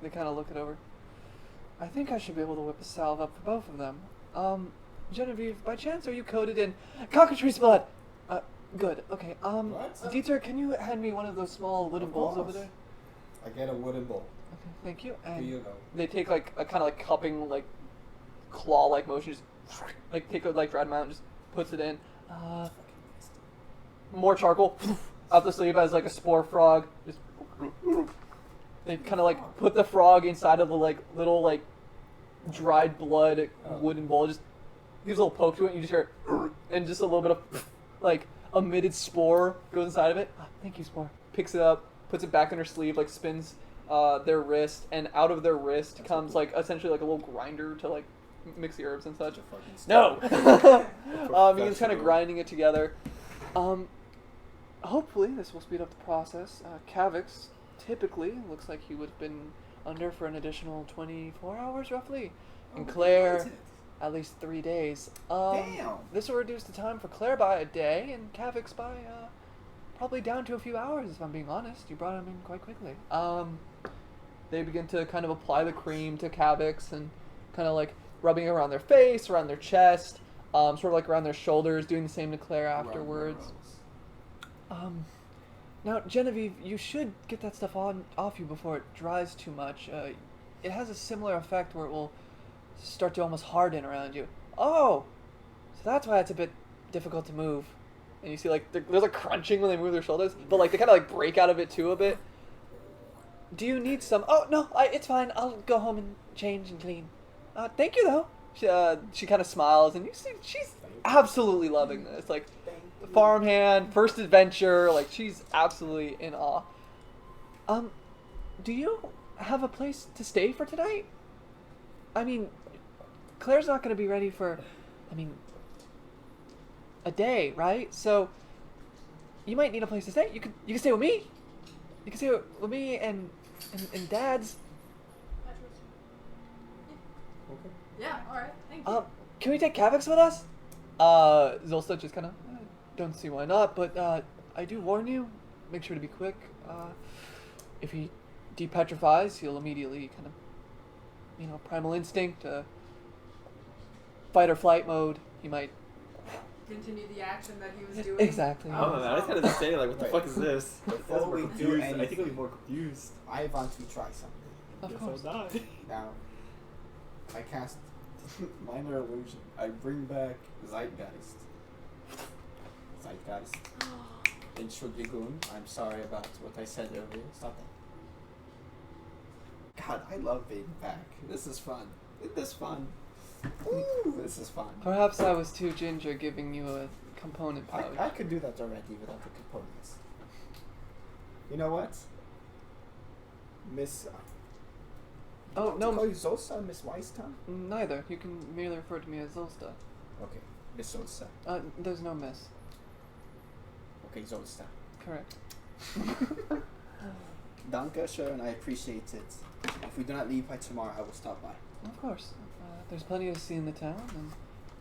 they kind of look it over. I think I should be able to whip a salve up for both of them. Genevieve, by chance are you coated in cockatrice blood? Good. Okay. What? Dieter, can you hand me one of those small wooden Of bowls over course. there? I get a wooden bowl. Okay, thank you. Here And you go. they take like a kind of like cupping, like claw-like motion, just like take a like dried amount, just puts it in. More charcoal out the sleeve as like a spore frog. Just they kind of like put the frog inside of the like little like dried blood wooden bowl. Just gives a little poke to it, and you just hear and just a little bit of like emitted spore goes inside of it. Thank you, spore. Picks it up, puts it back in her sleeve, like spins their wrist, and out of their wrist That's comes cool. like essentially like a little grinder to like mix the herbs and such. Such a fucking No. Professional. Ian's kind of grinding it together. Hopefully this will speed up the process. Kavix typically looks like he would have been under for an additional 24 hours roughly, and Claire at least 3 days. Damn. This will reduce the time for Claire by a day and Kavix by probably down to a few hours. If I'm being honest, you brought him in quite quickly. They begin to kind of apply the cream to Kavix and kind of like rubbing it around their face, around their chest, sort of like around their shoulders, doing the same to Claire afterwards. Now, Genevieve, you should get that stuff off you before it dries too much. It has a similar effect where it will start to almost harden around you. Oh, so that's why it's a bit difficult to move. And you see, like, there's a crunching when they move their shoulders, but like they kind of like break out of it too a bit. Do you need some? Oh no, it's fine. I'll go home and change and clean. Thank you though. She kind of smiles, and you see she's absolutely loving this. Like, farmhand, first adventure. Like, she's absolutely in awe. Do you have a place to stay for tonight? I mean, Claire's not going to be ready for, a day, right? So you might need a place to stay. You can stay with me. You can stay with me and Dad's. Okay. Yeah, alright, thank you. Can we take Kavix with us? Zolsta just kind of, don't see why not, but I do warn you, make sure to be quick. If he depetrifies, he'll immediately kind of, primal instinct, fight or flight mode. He might Continue the action that he was doing. exactly. I don't know, man. I just gotta say, like, what the Wait. fuck is this? Before That's more we do confused. I think anything. I'll be more confused. I want to try something. Of Guess course. I'm not. Now, I cast minor illusion. I bring back Zeitgeist. Zeitgeist. Entschuldigung. I'm sorry about what I said earlier. Stop that. God, I love being back. This is fun. Isn't this fun? Ooh, this is fun. Perhaps I was too ginger giving you a component pouch. I could do that already without the components. You know what? Miss... Oh, no. Call you Zosa, Miss Weiston? Neither. You can merely refer to me as Zolsta. Okay, Miss Zosa. There's no miss. Okay, Zosa. Correct. Danke schön, I appreciate it. If we do not leave by tomorrow, I will stop by. Of course. There's plenty to see in the town and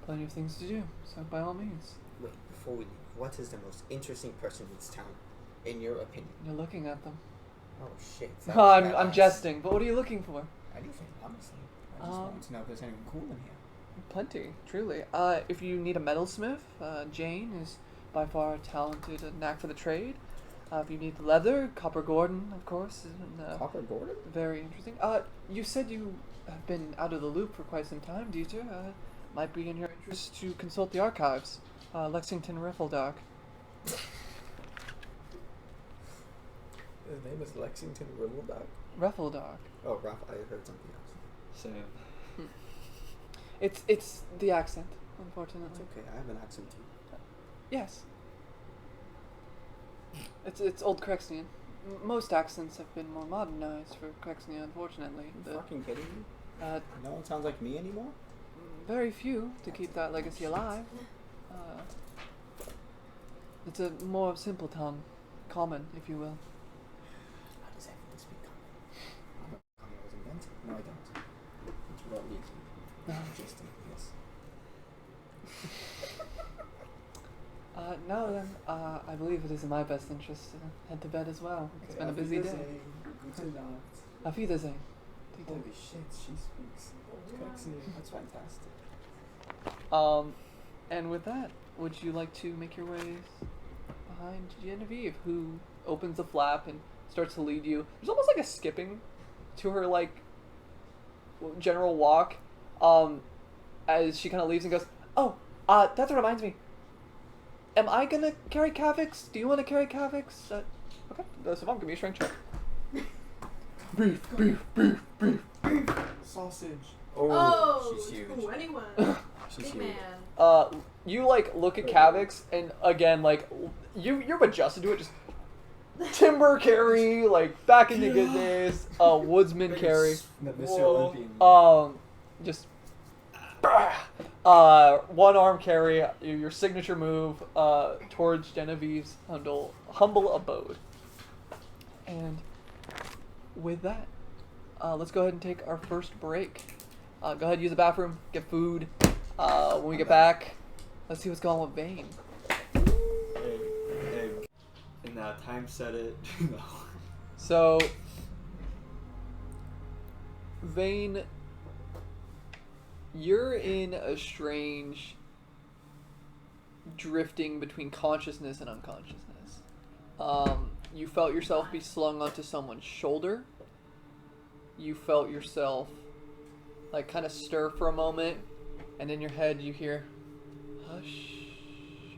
plenty of things to do, so by all means. Wait, before we leave, what is the most interesting person in this town, in your opinion? You're looking at them. Oh shit. I'm jesting, but what are you looking for? Anything, honestly. I just wanted to know if there's anyone cool in here. Plenty, truly. If you need a metalsmith, Jane is by far a talented knack for the trade. If you need leather, Copper Gordon, of course, is Copper Gordon? very interesting. You said you have been out of the loop for quite some time, Dieter. Might be in your interest to consult the archives. Lexington Riffeldock. His name is Lexington Riddledock. Riffeldock. Oh, Ralph, I heard something else. Sam. It's the accent, unfortunately. It's okay, I have an accent too. Yes. It's Old Crexian. Most accents have been more modernized for Crexian, unfortunately. Are you fucking kidding me? No one sounds like me anymore? Very few to keep that legacy alive. It's a more simple tongue, common, if you will. How does everyone speak common? Common was invented? No, I don't. It's about me. Interesting, yes. Now then, I believe it is in my best interest to head to bed as well. It's been a busy day. Gute Nacht. Auf Wiedersehen. Holy shit, she speaks Crexian. That's fantastic. And with that, would you like to make your way behind Genevieve, who opens the flap and starts to lead you. There's almost like a skipping to her like general walk, as she kind of leaves and goes, "Oh, that reminds me. Am I gonna carry Kavix? Do you want to carry Kavix?" Okay, so mom, give me a strength check. Beef, beef, beef, beef. Sausage. Oh, she's huge. 21. She's Big huge. man. You like look at Kavix, and again, like you're adjusted to it. Just timber carry, like back in the good days. Woodsman carry. The Mr. Olympian. Just one arm carry. Your signature move towards Genevieve's humble abode. And with that, let's go ahead and take our first break. Go ahead, use the bathroom, get food. When we get back, let's see what's going on with Vane. Hey. And time set it. No. So, Vane, you're in a strange drifting between consciousness and unconsciousness. You felt yourself be slung onto someone's shoulder. You felt yourself like kind of stir for a moment, and in your head you hear, "Hush,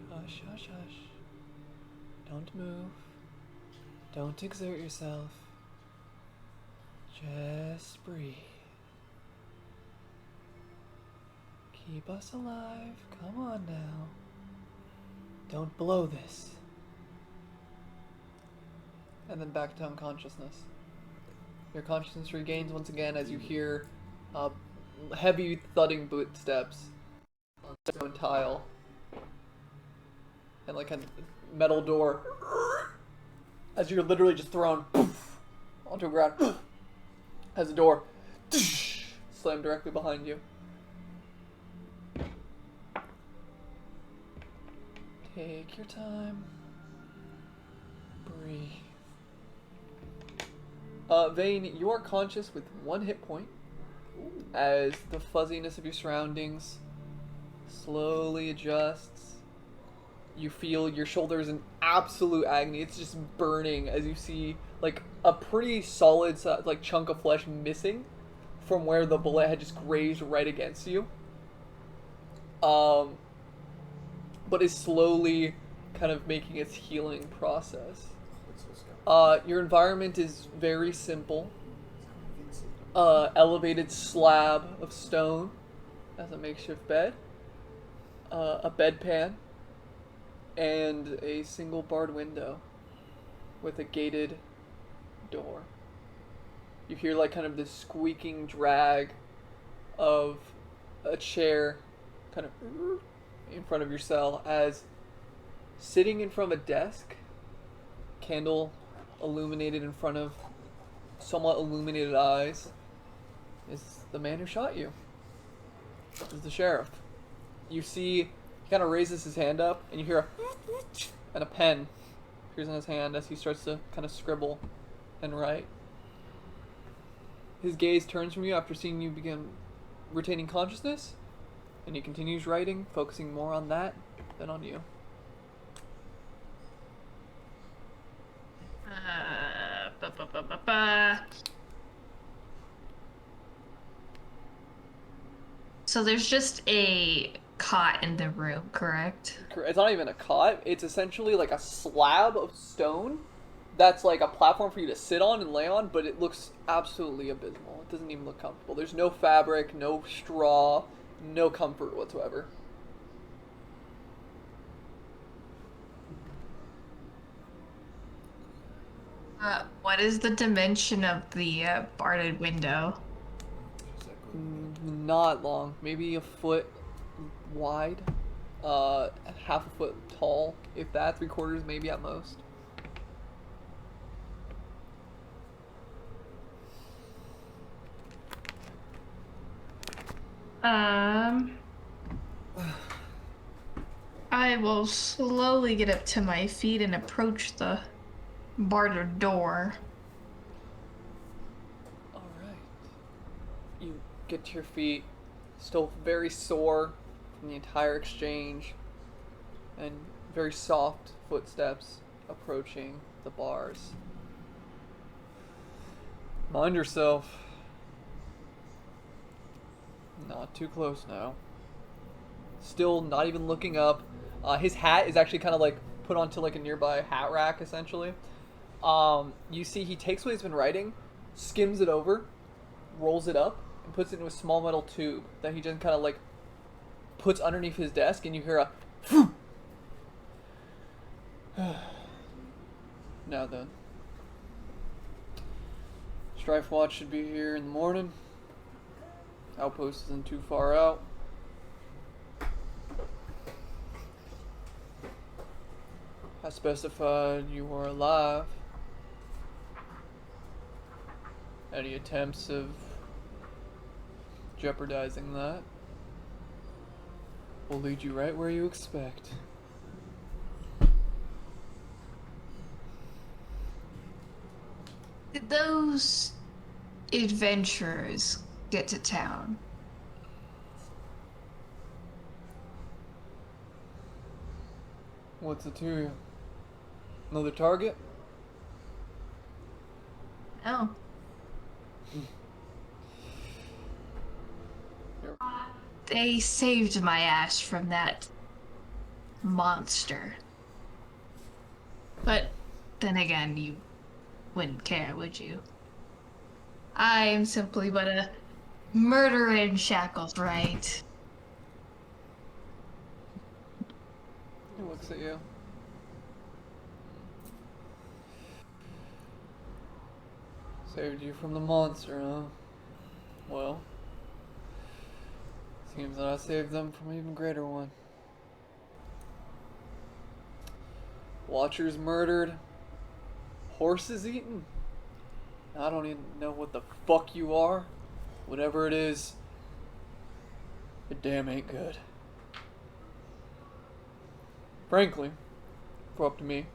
hush, hush, hush. Don't move. Don't exert yourself. Just breathe. Keep us alive. Come on now. Don't blow this." And then back to unconsciousness. Your consciousness regains once again as you hear heavy thudding footsteps on stone tile. And like a metal door. As you're literally just thrown onto the ground. As the door slammed directly behind you. Take your time. Breathe. Vane, you are conscious with 1 hit point as the fuzziness of your surroundings slowly adjusts. You feel your shoulders in absolute agony. It's just burning as you see like a pretty solid like chunk of flesh missing from where the bullet had just grazed right against you. But is slowly kind of making its healing process. Your environment is very simple. Elevated slab of stone as a makeshift bed, a bedpan, and a single barred window with a gated door. You hear like kind of this squeaking drag of a chair kind of in front of your cell as sitting in front of a desk, candle illuminated in front of somewhat illuminated eyes, is the man who shot you. This is the sheriff. You see, he kind of raises his hand up, and you hear and a pen appears in his hand as he starts to kind of scribble and write. His gaze turns from you after seeing you begin retaining consciousness, and he continues writing, focusing more on that than on you. So there's just a cot in the room, correct? It's not even a cot. It's essentially like a slab of stone that's like a platform for you to sit on and lay on, but it looks absolutely abysmal. It doesn't even look comfortable. There's no fabric, no straw, no comfort whatsoever. What is the dimension of the barred window? Not long. Maybe a foot wide, half a foot tall, if that, 3/4 maybe at most. I will slowly get up to my feet and approach the barred door. Alright. You get to your feet, still very sore from the entire exchange, and very soft footsteps approaching the bars. Mind yourself. Not too close now. Still not even looking up. His hat is actually kind of like put onto like a nearby hat rack, essentially. You see he takes what he's been writing, skims it over, rolls it up, and puts it into a small metal tube that he just kind of like puts underneath his desk, and you hear a phew. Now then. Strife Watch should be here in the morning. Outpost isn't too far out. I specified you are alive. Any attempts of jeopardizing that will lead you right where you expect. Did those adventurers get to town? What's it to you? Another target? No. They saved my ass from that monster. But then again, you wouldn't care, would you? I am simply but a murderer in shackles, right? He looks at you. Saved you from the monster, huh? Well, seems that I saved them from an even greater one. Watchers murdered. Horses eaten. I don't even know what the fuck you are. Whatever it is, it damn ain't good. Frankly, for up to me,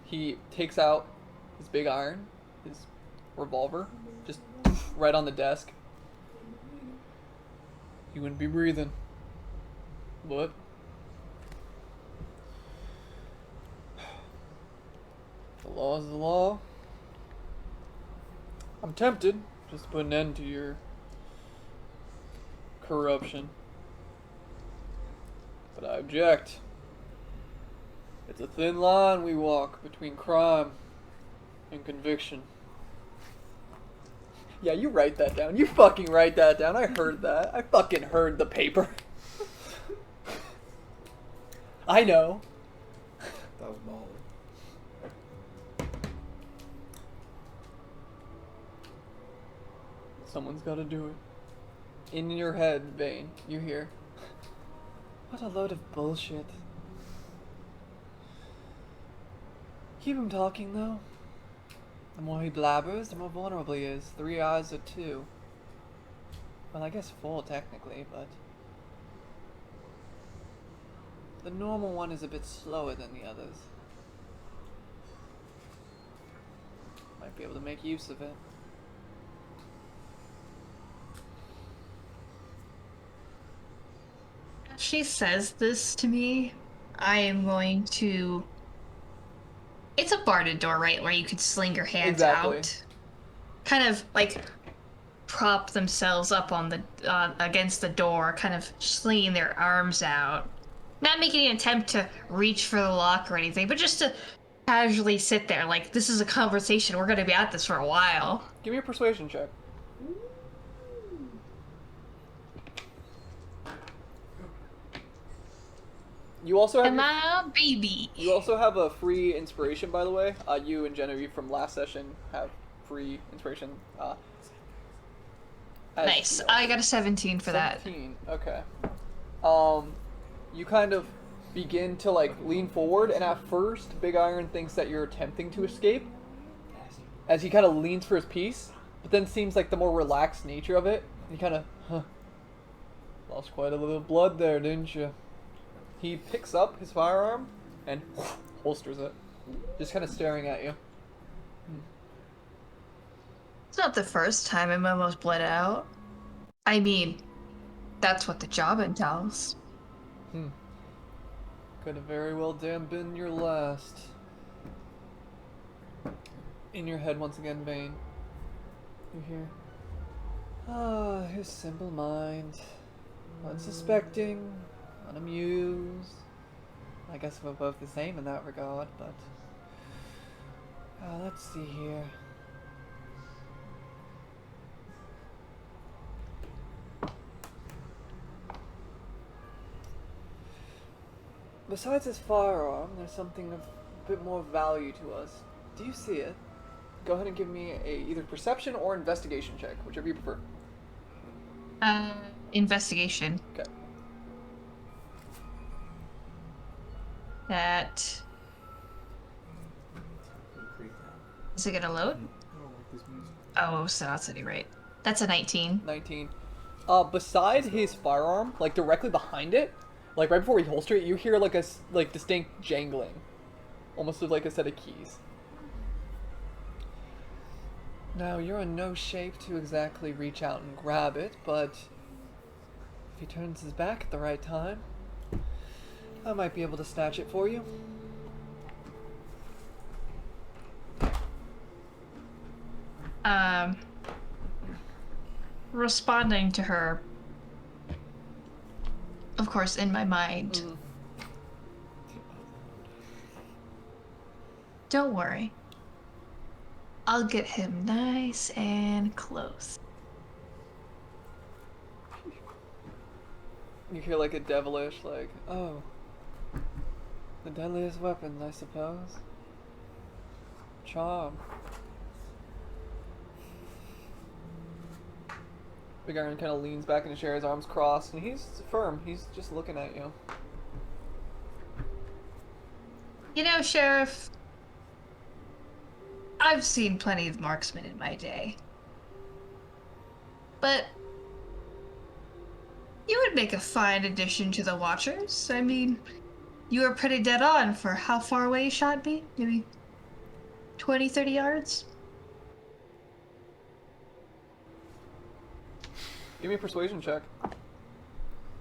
he takes out his big iron, his revolver, just right on the desk. You wouldn't be breathing. But the law is the law. I'm tempted just to put an end to your corruption. But I object. It's a thin line we walk between crime and conviction. Yeah, you write that down. You fucking write that down. I heard that. I fucking heard the paper. I know. That was baller. Someone's gotta do it. In your head, Vane, you hear. What a load of bullshit. Keep him talking, though. The more he blabbers, the more vulnerable he is. 3 eyes or 2. Well, I guess 4 technically, but the normal one is a bit slower than the others. Might be able to make use of it. If she says this to me, I am going to... It's a barred door, right? Where you could sling your hands Exactly. out. Kind of like prop themselves up on the against the door, kind of slinging their arms out. Not making an attempt to reach for the lock or anything, but just to casually sit there. Like, this is a conversation. We're going to be at this for a while. Give me a persuasion check. You also have Am I a baby? you also have a free inspiration, by the way. You and Genevieve from last session have free inspiration. Nice. I got a 17 for that. 17. Okay. You kind of begin to like lean forward, and at first, Big Iron thinks that you're attempting to escape, as he kind of leans for his piece, but then seems like the more relaxed nature of it. And he kind of, lost quite a little blood there, didn't you? He picks up his firearm and holsters it, just kind of staring at you. It's not the first time I'm almost bled out. I mean, that's what the job entails. Could have very well damn been your last. In your head once again, Vane. You hear? Ah, his simple mind. Unsuspecting, unamused. I guess we're both the same in that regard, but... let's see here. Besides his firearm, there's something of a bit more value to us. Do you see it? Go ahead and give me a either perception or investigation check, whichever you prefer. Investigation. Okay. That... Is it gonna load? I don't like this music. Oh, so that's already right. That's a 19. 19. Beside his firearm, like directly behind it, like right before he holster it, you hear like a distinct jangling, almost like a set of keys. Now you're in no shape to exactly reach out and grab it, but if he turns his back at the right time, I might be able to snatch it for you. Responding to her, of course, in my mind. Mm-hmm. Don't worry. I'll get him nice and close. You hear like a devilish, like, oh, the deadliest weapon, I suppose. Charm. Big Iron kind of leans back in his chair, his arms crossed, and he's firm. He's just looking at you. You know, Sheriff, I've seen plenty of marksmen in my day. But you would make a fine addition to the Watchers. I mean, you were pretty dead on for how far away you shot me? Maybe 20, 30 yards? Give me a persuasion check.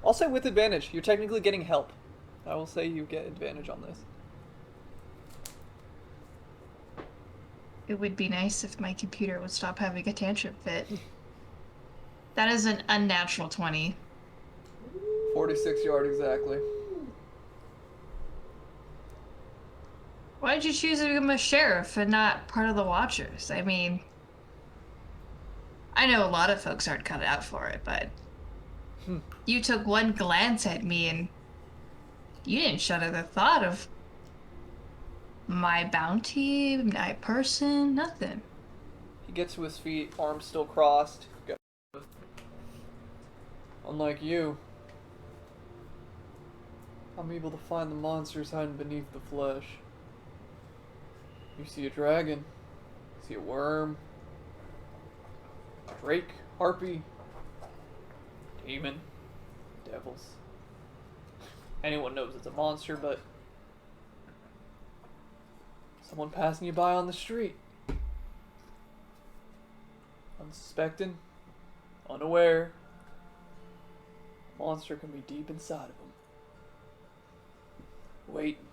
I'll say with advantage. You're technically getting help. I will say you get advantage on this. It would be nice if my computer would stop having a tantrum fit. That is an unnatural 20. 46 yard exactly. Why did you choose to become a sheriff and not part of the Watchers? I mean, I know a lot of folks aren't cut out for it, but you took one glance at me and you didn't shudder the thought of my bounty, my person, nothing. He gets to his feet, arms still crossed. Unlike you, I'm able to find the monsters hiding beneath the flesh. You see a dragon, you see a worm, drake, harpy, demon, devils. Anyone knows it's a monster, but someone passing you by on the street, unsuspecting, unaware, a monster can be deep inside of them, waiting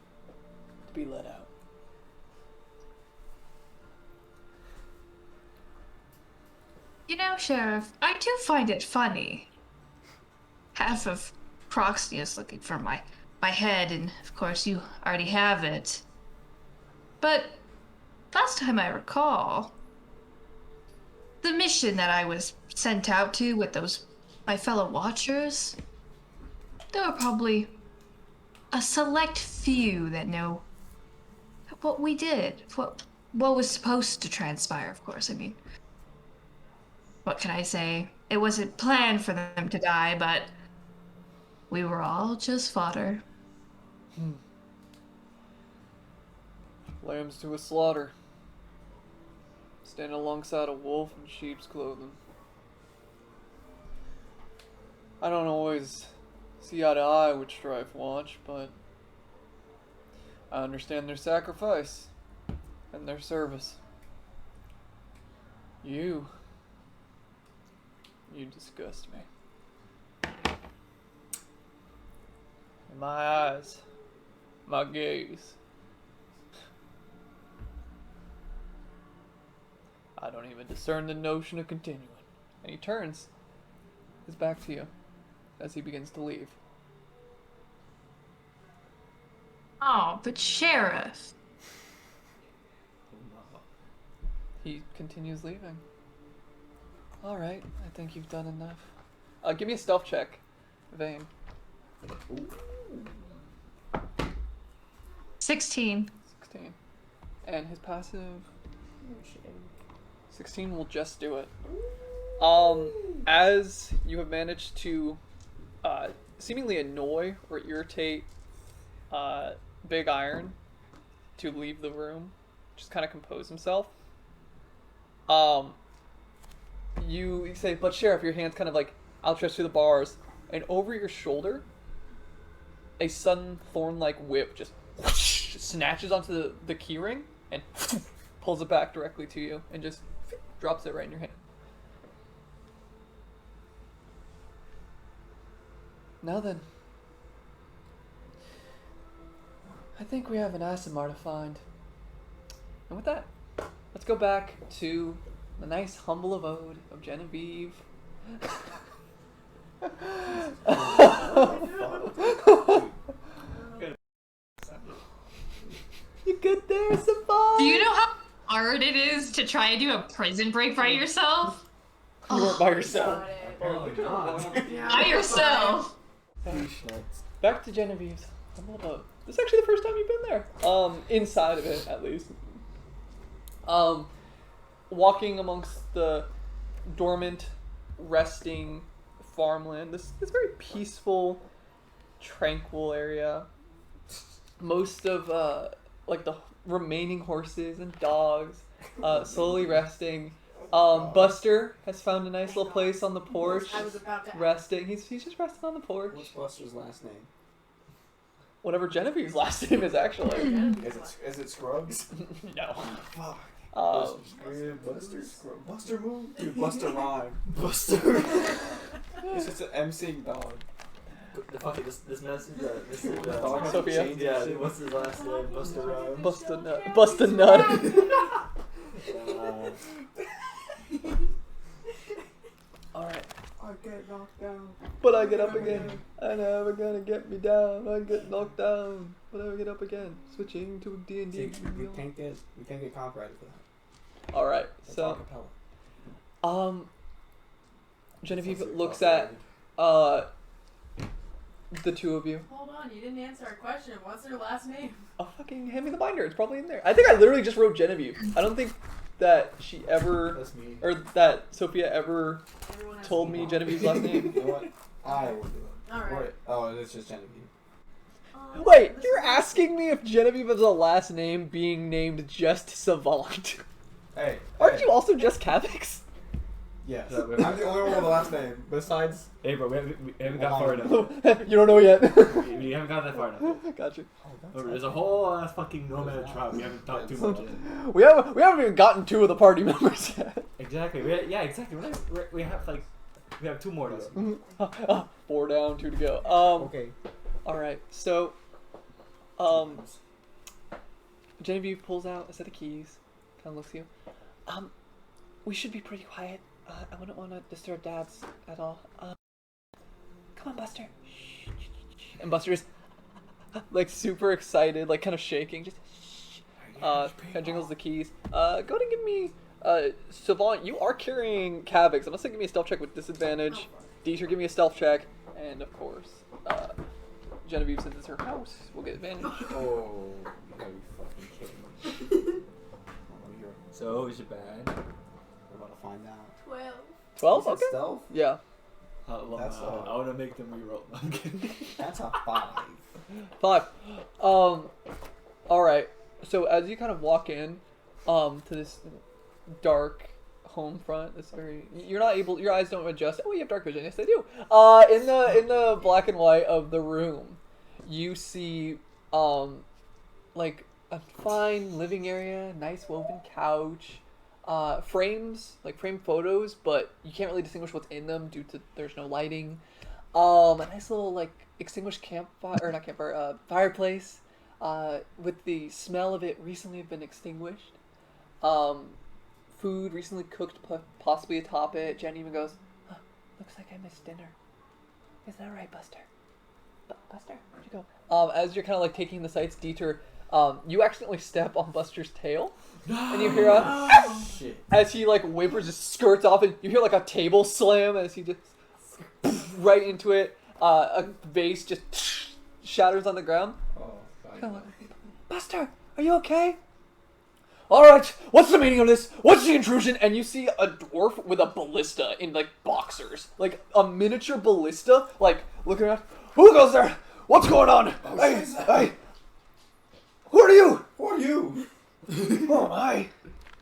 to be let out. You know, Sheriff, I do find it funny. Half of Proxy is looking for my head, and of course you already have it. But last time I recall, the mission that I was sent out to with my fellow Watchers, there were probably a select few that know what we did, what was supposed to transpire, of course. I mean, what can I say? It wasn't planned for them to die, but we were all just fodder. Lambs to a slaughter, standing alongside a wolf in sheep's clothing. I don't always see eye to eye with Strife Watch, but I understand their sacrifice and their service. You disgust me. In my eyes, my gaze. I don't even discern the notion of continuing. And he turns his back to you as he begins to leave. Oh, but Sheriff. He continues leaving. Alright, I think you've done enough. Give me a stealth check, Vane. 16. 16. And his passive 16 will just do it. As you have managed to seemingly annoy or irritate Big Iron to leave the room, just kind of compose himself. You say, but Sheriff, your hand's kind of like outstretched through the bars, and over your shoulder, a sudden thorn-like whip just whoosh, snatches onto the keyring and pulls it back directly to you and just drops it right in your hand. Now then, I think we have an Asimar to find. And with that, let's go back to the nice humble abode of Genevieve. You good there, Savon? Do you know how hard it is to try and do a prison break by yourself? You weren't by yourself. Apparently not. By yourself. Back to Genevieve's humble abode. This is actually the first time you've been there. Inside of it, at least. Walking amongst the dormant, resting farmland. This very peaceful, tranquil area. Most of like the remaining horses and dogs slowly resting. Buster has found a nice little place on the porch, I was about to resting. He's just resting on the porch. What's Buster's last name? Whatever Genevieve's last name is, actually. Is it Scruggs? No. Fuck. Buster Scruggs. Buster move. Dude, Buster rhyme. Buster. It's just an emceeing dog. The fucking this message. This is Dog Sophia. changed Yeah. shit. What's his last name? Buster Rhymes. Bust a nut. Bust a nut. Alright. I get knocked down. But I get up again. I never gonna get me down. I get knocked down. But I get up again. Switching to See, D&D. we can't get copyrighted for that. Alright, That's so acapella. Genevieve Sounds like looks copyrighted. at the two of you. Hold on, you didn't answer our question. What's her last name? Oh, fucking hand me the binder. It's probably in there. I think I literally just wrote Genevieve. I don't think that she ever, That's me. or that Sophia ever Everyone has told to me be- Genevieve's last name. You know what? I will do it. Alright. Wait. Oh, it's just Genevieve. Wait, you're asking me if Genevieve has a last name being named just Savant? Hey. Aren't hey. you also just Cavix? Yes. Yeah, I'm the only one with the last name. Besides. Hey, bro, we haven't got far enough. You don't know yet. We haven't got that far enough. Gotcha. Look, there's a whole fucking nomad tribe. We haven't talked too much yet. We haven't even gotten two of the party members yet. Exactly. Exactly. We have two more to go. 4 down, 2 to go. Okay. All right. So, Genevieve pulls out a set of keys. Kind of looks at you. We should be pretty quiet. I wouldn't want to disturb Dads at all. Come on, Buster. Shh. And Buster is like super excited, like kind of shaking. Just shh. Kind of jingles the keys. Go ahead and give me. Savant, you are carrying Cavix. I'm gonna say give me a stealth check with disadvantage. Dieter, give me a stealth check, and of course, Genevieve, since it's her house, will get advantage. Oh, you gotta be fucking kidding me. Oh, you're So is it bad? We're about to find out. 12. 12? Is it Okay. stealth? Yeah. That's I want to make them reroll. I'm kidding. That's a 5. 5. All right. So as you kind of walk in, to this dark home front, this very you're not able, your eyes don't adjust. Oh, you have dark vision. Yes, they do. In the black and white of the room, you see like a fine living area, nice woven couch, frames, like framed photos, but you can't really distinguish what's in them due to there's no lighting. A nice little like extinguished campfire, or not campfire, fireplace. with the smell of it recently have been extinguished. Food recently cooked, possibly atop it. Jen even goes, huh, looks like I missed dinner. Is that right, Buster? Buster, where'd you go? As you're kind of like taking the sights detour, you accidentally step on Buster's tail, and you hear Shit. as he like whimpers, just skirts off, and you hear like a table slam as he just right into it. A vase just shatters on the ground. Oh, Kinda like, Buster, are you okay? Alright, what's the meaning of this? What's the intrusion? And you see a dwarf with a ballista in, like, boxers. Like, a miniature ballista, like, looking around. Who goes there? What's going on? Oh, Hey, shit. hey! Who are you? Who are you? Who am I?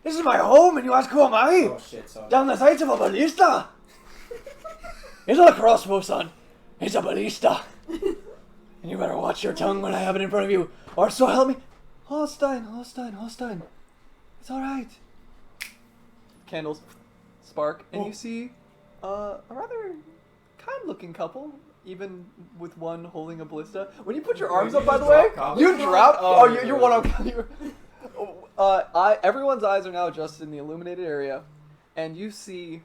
This is my home, and you ask who am I? Oh shit, sorry. Down the sights of a ballista! It's not a crossbow, son. It's a ballista. And you better watch your tongue when I have it in front of you, or so help me. Holstein. It's alright. Candles spark, and you see a rather kind-looking couple, even with one holding a ballista. When you put your arms up, by the way, you drop. Oh, you're one on. Everyone's eyes are now adjusted in the illuminated area, and you see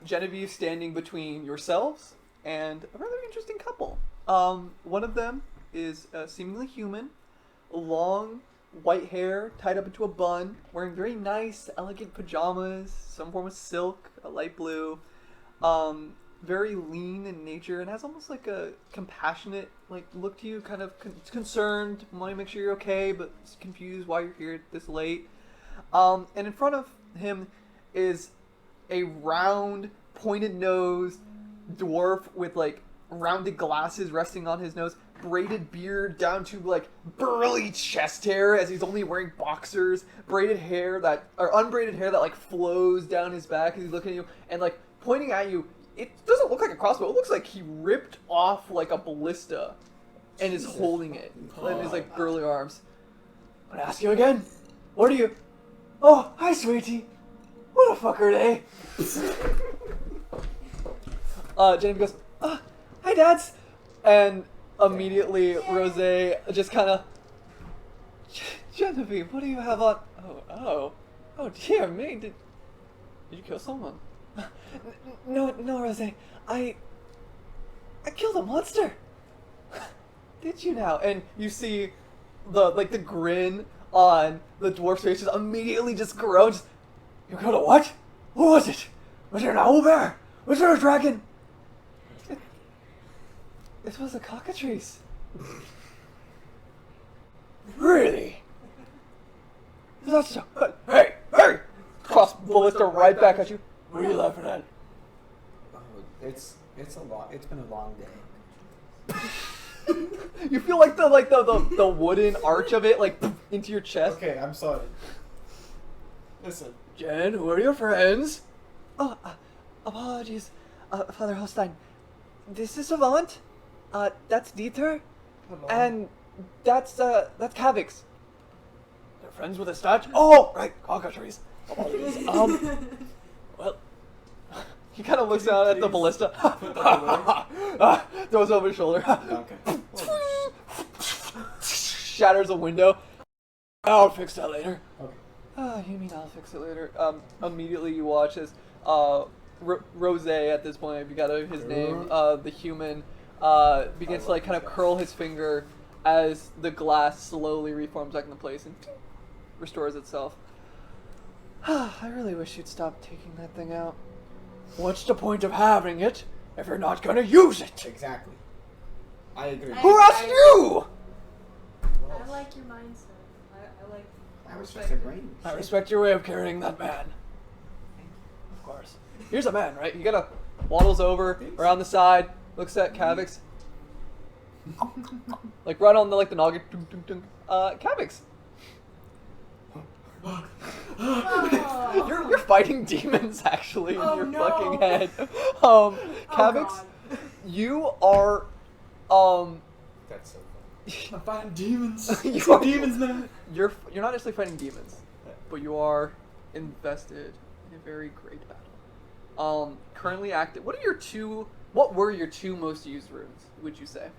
Genevieve standing between yourselves and a rather interesting couple. One of them is seemingly human, long white hair tied up into a bun, wearing very nice, elegant pajamas, some form of silk, a light blue, very lean in nature, and has almost like a compassionate like look to you, kind of concerned, wanting to make sure you're okay, but confused why you're here this late. And in front of him is a round, pointed-nosed dwarf with like rounded glasses resting on his nose, braided beard down to like burly chest hair as he's only wearing boxers, braided hair that or unbraided hair that like flows down his back as he's looking at you and like pointing at you. It doesn't look like a crossbow. It looks like he ripped off like a ballista and is holding it in his like burly arms. I'm gonna ask you again. What are you? Oh, hi, sweetie. What a fucker, eh? Jenny goes, hi, dads. And immediately Rose just kind of, Genevieve, what do you have on? Oh dear me, did you kill someone? No, Rose, I killed a monster. Did you now? And you see the grin on the dwarf's face just immediately just grows. You killed a what? Who was it? Was there an owlbear? Was there a dragon? It was a cockatrice. Really? That's so. Hey! Cross ballista right back at you. What are you laughing at? Oh, it's a lot. It's been a long day. You feel like the wooden arch of it like into your chest. Okay, I'm sorry. Listen. Jen, who are your friends? Oh, apologies, Father Holstein. This is Savant. That's Dieter. Hello. And that's Kavix. They're friends with a statue? Oh, right, cockatrice. Apologies. Well, he kind of looks out at the ballista. Throws over his shoulder. Okay. Shatters a window. I'll fix that later. Okay. You mean I'll fix it later? Immediately you watch as Rose at this point, if you got his name, the human, begins to like kind of curl his finger as the glass slowly reforms back into place and restores itself. I really wish you'd stop taking that thing out. What's the point of having it if you're not gonna use it? Exactly. I agree. I- Who asked you? I like your mindset. I like. I respect your brain. I respect your way of carrying that man. Of course. Here's a man, right? He kind of waddles over around the side, looks at Kavix. Like right on the noggin. Kavix. Oh. You're fighting demons actually in Oh, your no. fucking head. Kavix, Oh, God. you are That's so funny. I'm fighting demons. You are- Demons, man. you're not necessarily fighting demons, but you are invested in a very great battle. Currently active. What were your two most used runes? Would you say?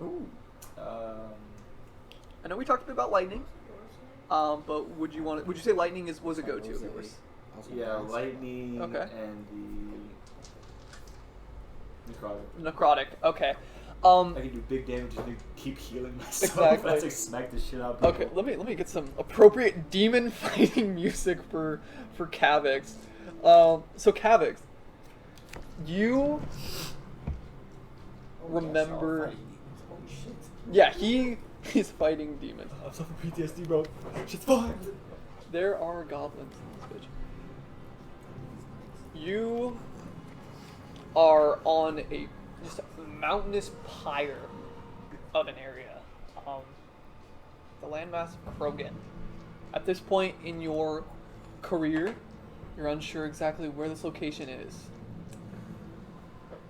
Ooh. I know we talked a bit about lightning. But would you say lightning was a go-to of yours? Yeah, lightning Okay. and the necrotic. Necrotic. Okay. I can do big damage and keep healing myself. Exactly. That's like smack the shit out of people. Okay, let me get some appropriate demon fighting music for Kavix. So Kavix, you remember? Holy shit. Yeah, he's fighting demons. I'm suffering PTSD, bro. Shit's fine. There are goblins in this bitch. You are on a just a mountainous pyre of an area. The landmass of Krogan. At this point in your career, you're unsure exactly where this location is.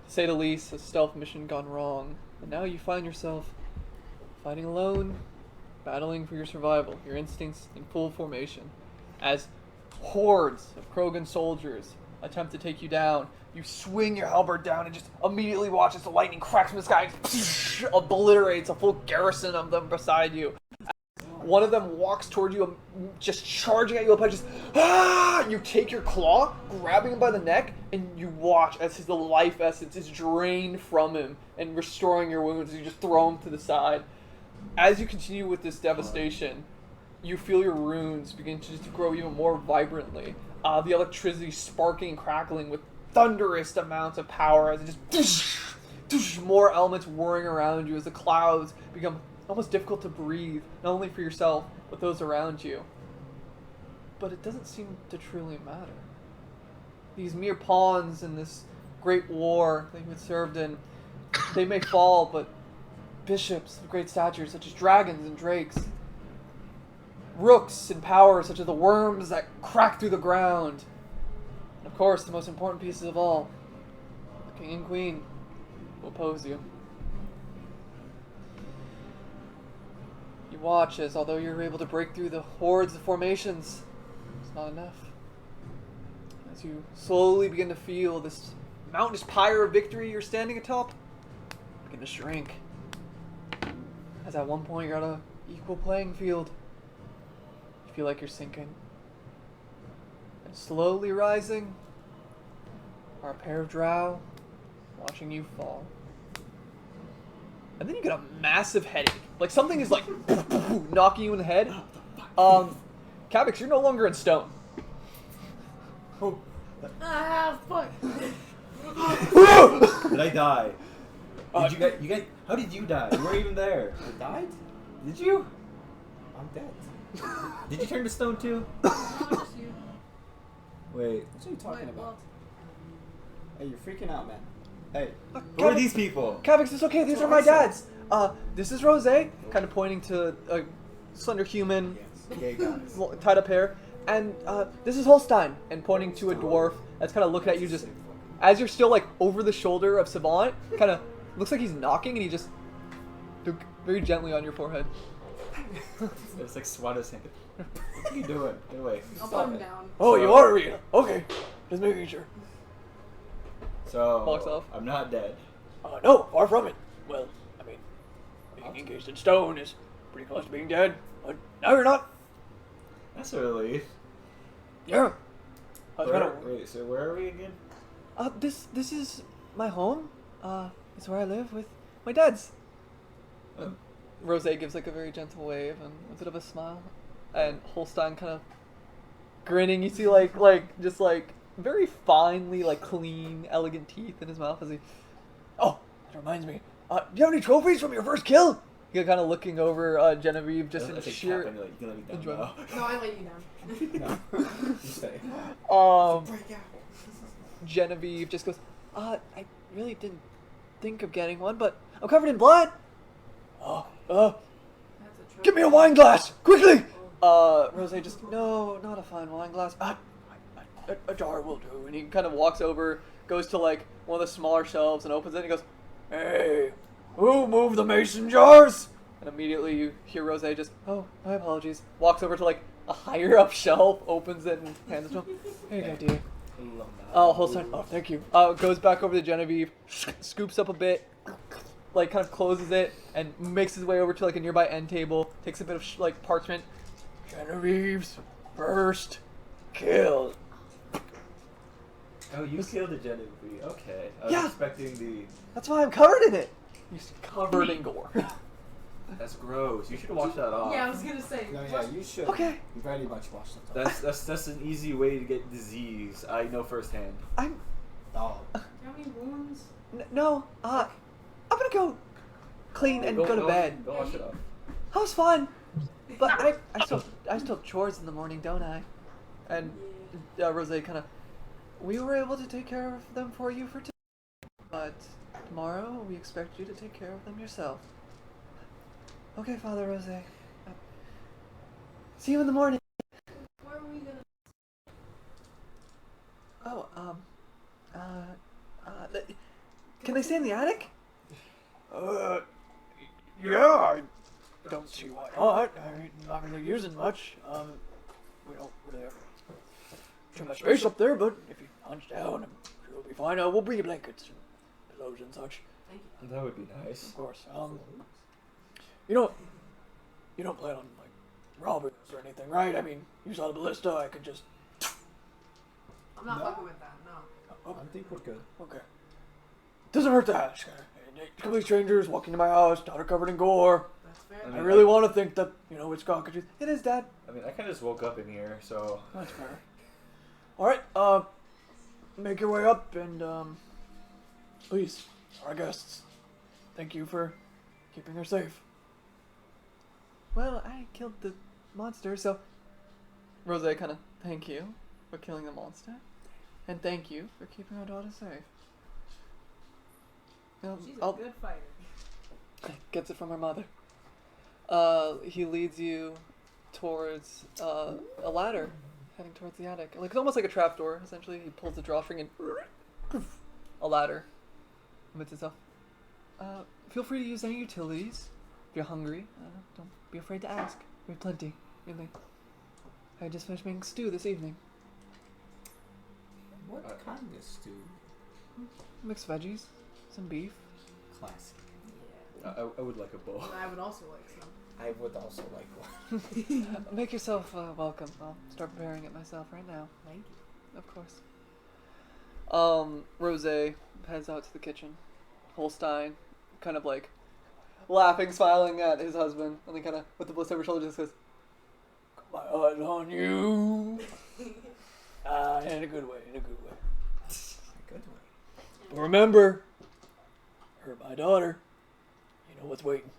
To say the least, a stealth mission gone wrong, and now you find yourself fighting alone, battling for your survival, your instincts in full formation, as hordes of Krogan soldiers attempt to take you down. You swing your halberd down and just immediately watch as the lightning cracks from the sky and obliterates a full garrison of them beside you. One of them walks toward you, just charging at you with a punch. Just, you take your claw, grabbing him by the neck, and you watch as the life essence is drained from him and restoring your wounds. You just throw him to the side. As you continue with this devastation, you feel your runes begin to just grow even more vibrantly. The electricity sparking and crackling with thunderous amounts of power as it just more elements whirring around you as the clouds become almost difficult to breathe, not only for yourself, but those around you. But it doesn't seem to truly matter. These mere pawns in this great war that you had served in, they may fall, but bishops of great stature, such as dragons and drakes, rooks in power, such as the worms that crack through the ground, and of course, the most important pieces of all, the king and queen, will oppose you. You watch as, although you're able to break through the hordes of formations, it's not enough. As you slowly begin to feel this mountainous pyre of victory you're standing atop begin to shrink. As at one point you're at an equal playing field, you feel like you're sinking. And slowly rising are a pair of drow watching you fall. And then you get a massive headache. Like something is like knocking you in the head. Kavix, you're no longer in stone. Ah, fuck. Did I die? Did you guys, how did you die? You weren't even there. I died? Did you? I'm dead. Did you turn to stone too? No, just you. Wait. What are you talking Wait, about? Hey, you're freaking out, man. Hey. Who are these people? Kavix, it's okay. These are my dads. This is Rose, kind of pointing to a slender human, Gay guys. tied up hair, and this is Holstein, and pointing to a dwarf that's kind of looking at you just as you're still like over the shoulder of Savant. Kind of looks like he's knocking, and he just very gently on your forehead. It's like Swada's hand. What are you doing? Get away. I'll put him down. Oh, you are Rita. Okay, just making sure. So, Walks off. I'm not dead. No, far from it. Well, I mean, being encased in stone is pretty close to being dead. But now you're not. That's a relief. Yeah. I was kinda, Wait, so where are we again? this is my home. It's where I live with my dads. Rose gives like a very gentle wave and a bit of a smile, and Holstein kind of grinning. You see like just like very finely like clean, elegant teeth in his mouth as he. Oh, that reminds me. Do you have any trophies from your first kill? You're kind of looking over Genevieve just in That's like sheer. tapping, like, you can let me down enjoy. now. No, I let you down. No. You stay. Break out. Genevieve just goes, I really didn't think of getting one, but I'm covered in blood. That's a trope. Give me a wine glass, quickly! Rose just, no, not a fine wine glass. A jar will do. And he kind of walks over, goes to like one of the smaller shelves and opens it and he goes, hey, who moved the mason jars? And immediately you hear Rose just, oh, my apologies. Walks over to like a higher up shelf, opens it and hands it to him. Here you go, dear. Oh, Holstein, oh, thank you. Goes back over to Genevieve, scoops up a bit, like kind of closes it and makes his way over to like a nearby end table, takes a bit of like parchment. Genevieve's first kill. Oh, you killed the Genevieve. Okay. I was Yeah. expecting the. That's why I'm covered in it. He's covered in gore. That's gross. You should wash that off. Yeah, I was gonna say. No, yeah, you should. Okay. Very much watch that. That's an easy way to get disease. I know firsthand. I'm Oh. Do you have any wounds? no. I'm gonna go clean and go to bed. Go wash it off. That was fun. But I still have chores in the morning, don't I? And Rose kind of, we were able to take care of them for you for today, but tomorrow we expect you to take care of them yourself. Okay, Father Rose. See you in the morning. Where are we gonna? Oh, can they stay in the attic? Yeah, I don't see why not. I mean, not really using much. We don't really have too much space up there, but if you hunch down, I'm sure it'll be fine. We'll bring you blankets and pillows and such. Thank you. That would be nice. Of course. You don't plan on like robbing us or anything, right? I mean, you saw the ballista. I could just. I'm not No. fucking with that. No. I think we're good. Okay. Doesn't hurt to ask. Complete strangers walking to my house, daughter covered in gore. That's fair. I I mean, really want to think that, it's cockroaches. It is, Dad. I mean, I kind of just woke up in here, so. That's fair. Alright, make your way up and, please, our guests, thank you for keeping her safe. Well, I killed the monster, so... Rose kind of, thank you for killing the monster. And thank you for keeping our daughter safe. She's a good fighter. Gets it from her mother. He leads you towards a ladder, heading towards the attic. Like, it's almost like a trapdoor, essentially. He pulls the drawstring and a ladder emits itself. Feel free to use any utilities. If you're hungry, don't be afraid to ask. We have plenty, really. I just finished making stew this evening. What kind of stew? Mixed veggies, some beef. Classic. Yeah. I would like a bowl. I would also like some. I would also like one. Make yourself welcome. I'll start preparing it myself right now. Thank you. Of course. Rose heads out to the kitchen. Holstein, kind of like laughing, smiling at his husband, and then kind of with the blister over his shoulder just says, "Got my eyes on you." In a good way, in a good way. Good way. But remember, hurt my daughter. You know what's waiting.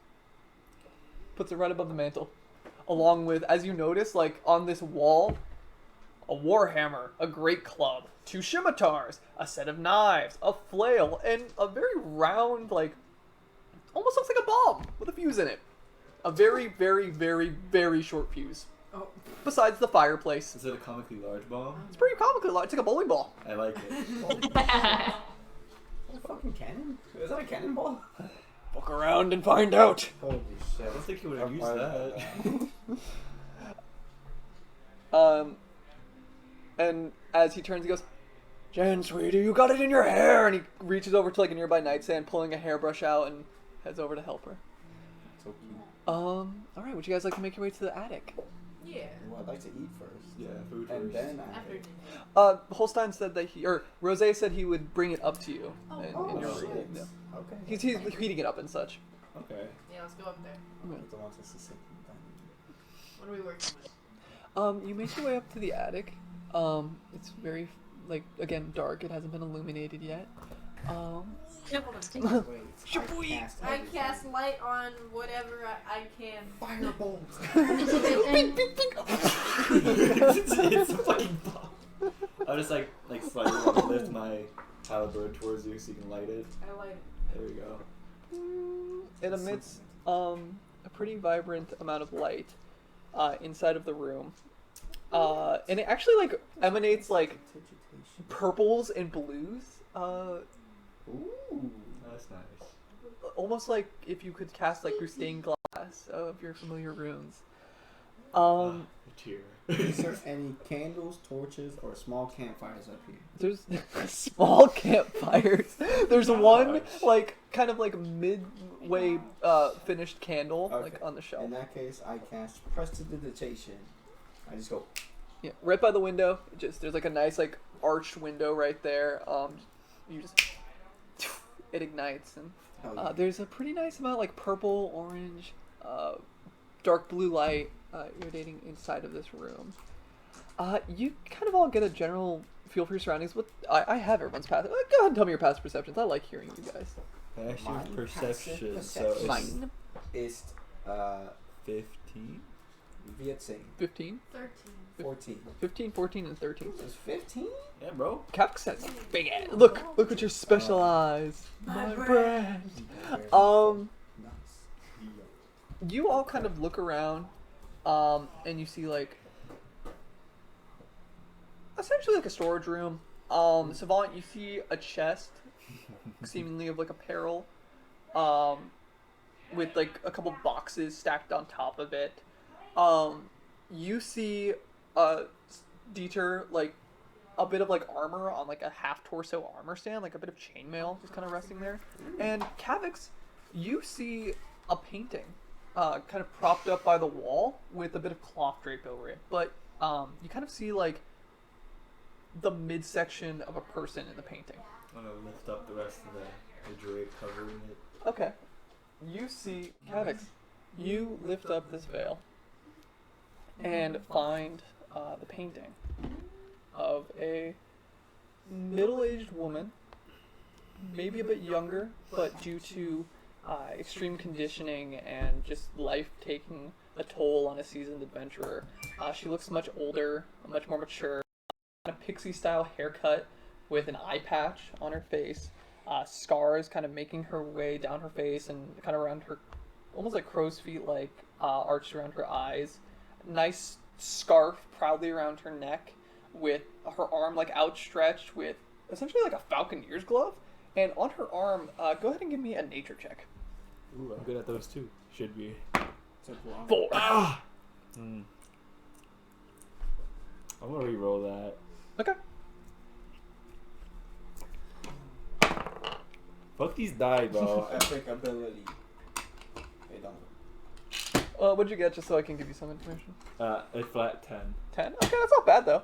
Puts it right above the mantle, along with, as you notice, like on this wall, a warhammer, a great club, 2 scimitars, a set of knives, a flail, and a very round, like, almost looks like a bomb with a fuse in it. A very, very, very, very short fuse. Oh. Besides the fireplace. Is it a comically large bomb? It's pretty comically large. It's like a bowling ball. I like it. What a fucking cannon? Is that a cannonball? Look around and find out. Holy shit. I don't think you would have used that. And as he turns, he goes, "Jen, sweetie, you got it in your hair!" And he reaches over to like a nearby nightstand, pulling a hairbrush out, and heads over to help her. So cute. Alright, would you guys like to make your way to the attic? Yeah. Well, I'd like to eat first. Yeah, food And first. then After I... Holstein said that Rose said he would bring it up to you in your shit. room. Yeah. Okay. He's heating it up and such. Okay. Yeah, let's go up there. The ones that's the same thing. What are we working with? You make your way up to the attic. It's very, like, again, dark. It hasn't been illuminated yet. Wait, I cast light on whatever I can. Firebolt! It's a fucking bomb. I'll just like slightly lift my halberd towards you so you can light it. I light it. There we go. It emits a pretty vibrant amount of light inside of the room. And it actually like emanates like purples and blues. Ooh. That's nice. Almost like if you could cast like through stained glass of your familiar runes. Cheer. Is there any candles, torches, or small campfires up here? There's small campfires. There's one Gosh. like kind of like midway finished candle like Okay. on the shelf. In that case, I cast Prestidigitation. I just go. Yeah, right by the window. Just there's like a nice like arched window right there. You just it ignites and Hell yeah. there's a pretty nice amount like purple, orange, dark blue light irradiating inside of this room. You kind of all get a general feel for your surroundings. I have everyone's passive. Go ahead and tell me your passive perceptions. I like hearing you guys. Passive Mine perception. passive So it's Mine. Ist 15. wird sehen. 15, 13. 14. 15, 14, and 13. It's 15? Yeah, bro. Kafka says, big ass. Look what your special eyes. My brand. Nice. You all kind of look around, and you see like essentially like a storage room. Savant, you see a chest, seemingly of like apparel, with like a couple boxes stacked on top of it. You see Dieter like a bit of like armor on like a half torso armor stand, like a bit of chainmail just kind of resting there. And Kavix, you see a painting, kind of propped up by the wall with a bit of cloth draped over it. But you kind of see like the midsection of a person in the painting. I'm gonna lift up the rest of the drape covering it. Okay. You see Kavix. You lift up this veil and find the painting of a middle-aged woman, maybe a bit younger, but due to extreme conditioning and just life taking a toll on a seasoned adventurer, she looks much older, much more mature. A pixie-style haircut with an eye patch on her face, scars kind of making her way down her face and kind of around her, almost like crow's feet, like arched around her eyes. Nice scarf proudly around her neck, with her arm like outstretched with essentially like a falconer's glove. And on her arm, go ahead and give me a nature check. Ooh, I'm good at those too. Should be. It's a block. 4. Ah! I'm gonna re-roll that. Okay. Fuck these die, bro. Epic ability. They don't. What'd you get, just so I can give you some information? A flat 10. 10? Okay, that's not bad though.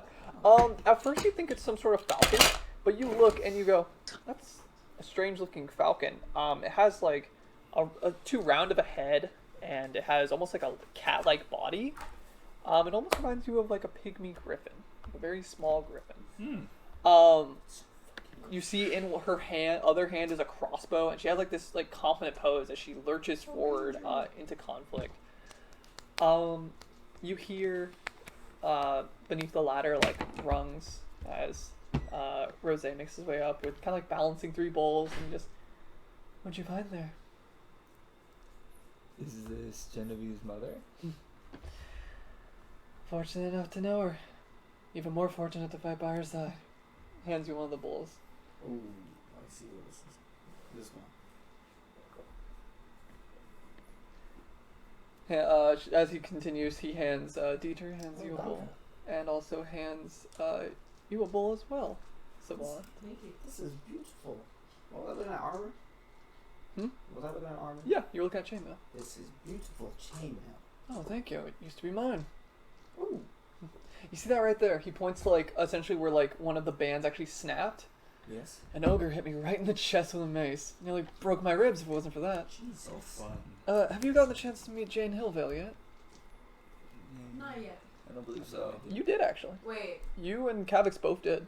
At first you think it's some sort of falcon, but you look and you go, that's a strange looking falcon. It has like a too round of a head, and it has almost like a cat-like body. It almost reminds you of like a pygmy griffin, like a very small griffin. You see in her other hand is a crossbow, and she has like this like confident pose as she lurches forward into conflict. You hear beneath the ladder like rungs as Rose makes his way up with kind of like balancing 3 bowls and just, what'd you find there? Is this Genevieve's mother? Fortunate enough to know her. Even more fortunate to fight by her side. Hands you one of the bowls. Ooh, I see what this is. This one. As he continues, he hands Dieter hands you a bowl, and also hands you a bowl as well, Savant. Thank you. This is beautiful. Was that looking at armor? Hmm? Was I looking at armor? Yeah, you're looking at chainmail. This is beautiful chainmail. Oh, thank you. It used to be mine. Ooh. You see that right there? He points to like essentially where like one of the bands actually snapped. Yes. An ogre hit me right in the chest with a mace. Nearly broke my ribs if it wasn't for that. Jesus. So fun. Have you gotten the chance to meet Jane Hillvale yet? Not yet. I don't believe so. You did actually. Wait. You and Kavix both did.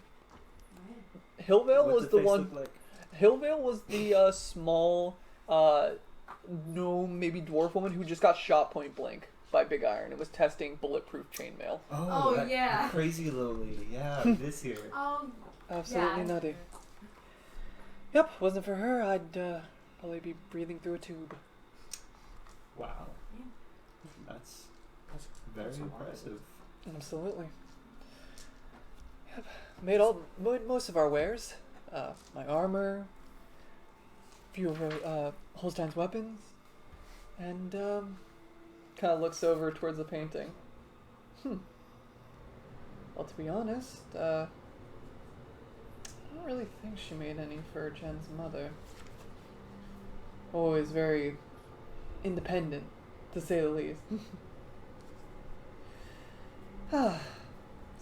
When? Hillvale What's was the the face one. look like? Hillvale was the small, maybe dwarf woman who just got shot point blank by Big Iron and was testing bulletproof chainmail. Oh, that yeah. Crazy little lady. Yeah, this here. Absolutely Yeah. nutty. Yep, wasn't for her, I'd probably be breathing through a tube. Wow. That's very impressive. Absolutely. Yep, made most of our wares. My armor, a few of Holstein's weapons, and kind of looks over towards the painting. Well, to be honest, I don't really think she made any for Jen's mother. Always very independent, to say the least.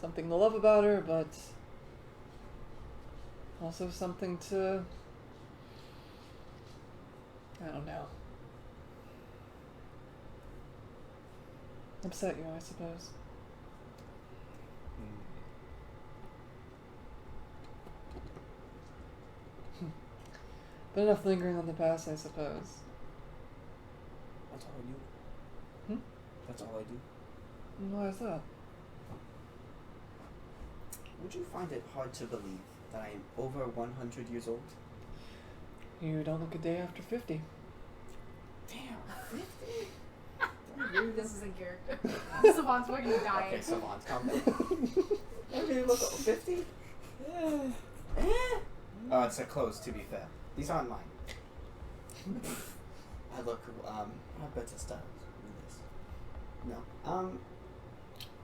Something to love about her, but also something to, I don't know, upset you, I suppose. But enough lingering on the past, I suppose. That's all I do. That's all I do. Why is that? Would you find it hard to believe that I am over 100 years old? You don't look a day after 50. Damn, 50? This is in character. Savant's fucking dying. Okay, Savant, calm down. I really look 50? Oh, it's a close, to be fair. These aren't mine. I look, I have better styles than this. No.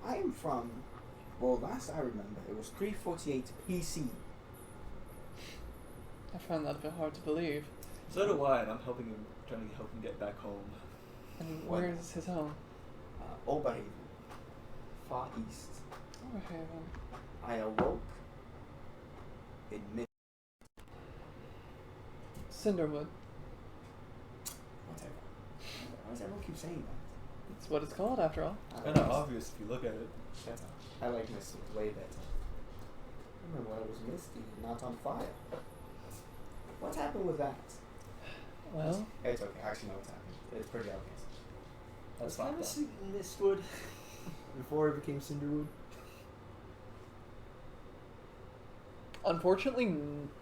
I am from, well, last I remember, it was 348 PC. I find that a bit hard to believe. So do I, and I'm helping him, trying to help him get back home. And What? where is his home? Oberhaven. Far east. Overhaven. I awoke in mid. Cinderwood. Whatever. Why does everyone keep saying that? It's what it's called, after all. I Kind of obvious if you look at it. Shut up. I like Misty way better. I remember when it was Misty, not on fire. What happened with that? Well, It's okay. I actually know what's happened. It's pretty obvious. That's fine, fine. though. Sleeping in Mistwood before it became Cinderwood. unfortunately,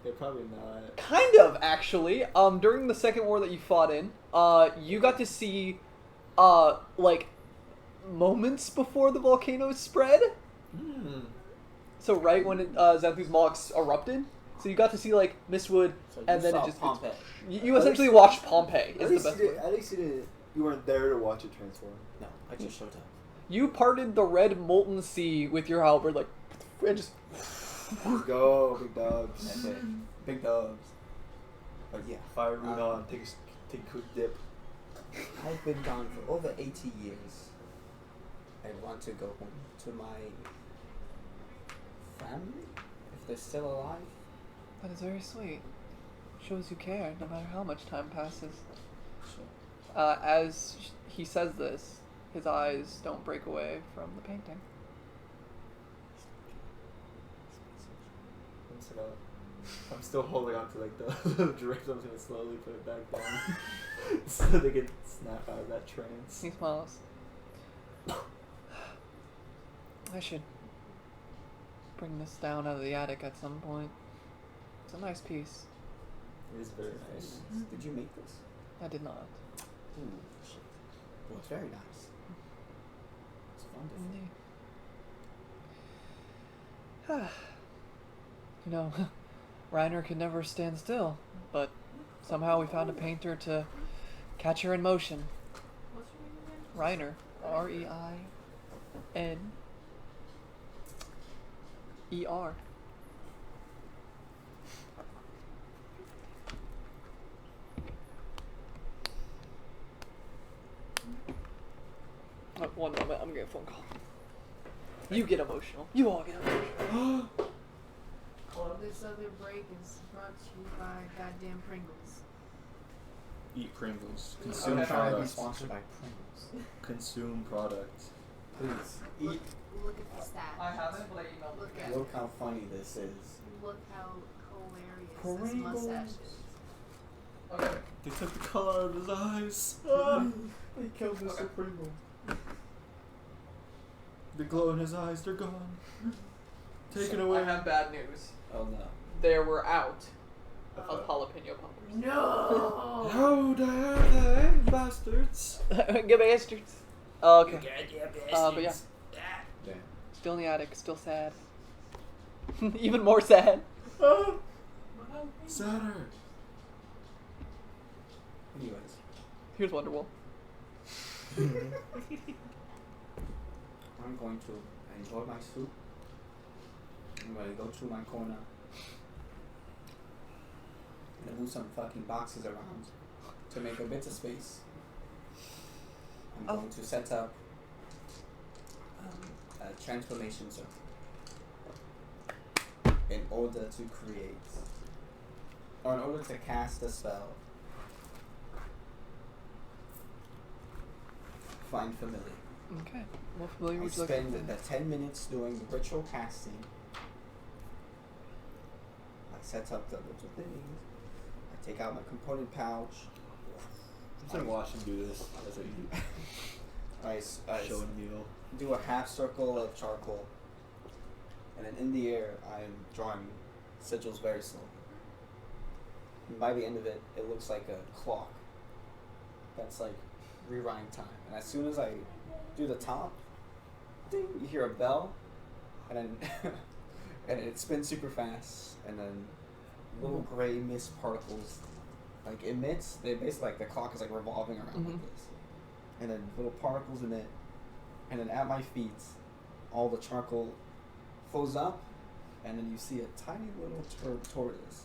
They're probably not. kind of, actually. During the second war that you fought in, you got to see, like, moments before the volcano spread. So right when Xanthus Mox erupted, so you got to see, like, Mistwood, So and you then saw it just... Pompeii. You essentially watched Pompeii, At is least, the best you way. did, at least you weren't there to watch it transform. No, I just showed up. You parted the red molten sea with your halberd, like, and just... Let's go, big dogs. That's it. Big dogs. But yeah, Fire root on. Take a quick dip. I've been gone for over 80 years. I want to go home to my family, if they're still alive. That is very sweet. Shows you care, no matter how much time passes. Sure. As he says this, his eyes don't break away from the painting. I'm still holding on to like the drapes. I'm just gonna slowly put it back down so they can snap out of that trance. He smiles. I should bring this down out of the attic at some point. It's a nice piece. It is very nice. Did you make this? I did not. Ooh, shit. Well, it's very nice. It's wonderful. Indeed. You know, Reiner could never stand still, but somehow we found a painter to catch her in motion. What's your name again? Reiner. R-E-I-N-E-R. Oh, one moment, I'm getting a phone call. You get emotional. You all get emotional. This other break is brought to you by goddamn Pringles. Eat Pringles. Consume I'm trying to be product. sponsored by Pringles. Consume product. Please, eat. Look at the stats. haven't, but I emailed Look at Look how funny this is. Look how hilarious this Pringles. mustache is. Okay. They took the color out of his eyes. They killed Mr. Pringle. The glow in his eyes, they're gone. Taken away. I have bad news. Oh no. They were out of jalapeno poppers. No! How dare they, bastards? Get bastards. Oh, okay. But yeah, Damn. still in the attic, still sad. Even more sad. Sadder. Anyways. Here's Wonderwall. I'm going to enjoy my soup. I'm going to go to my corner and move some fucking boxes around to make a bit of space. I'm going to set up a transformation circle in order to create, or in order to cast a spell. Find familiar. Okay. What familiar I would you like spend to the 10 minutes doing the ritual casting. I set up the little things. I take out my component pouch. Just like watch him do this. That's what you do. I Showing meal. do a half circle of charcoal. And then in the air, I'm drawing sigils very slowly. And by the end of it, it looks like a clock. That's like rewind time. And as soon as I do the top, ding, you hear a bell, and then and it spins super fast, and then little gray mist particles like emits. They basically like the clock is like revolving around like this, and then little particles emit, and then at my feet, all the charcoal flows up, and then you see a tiny little tortoise.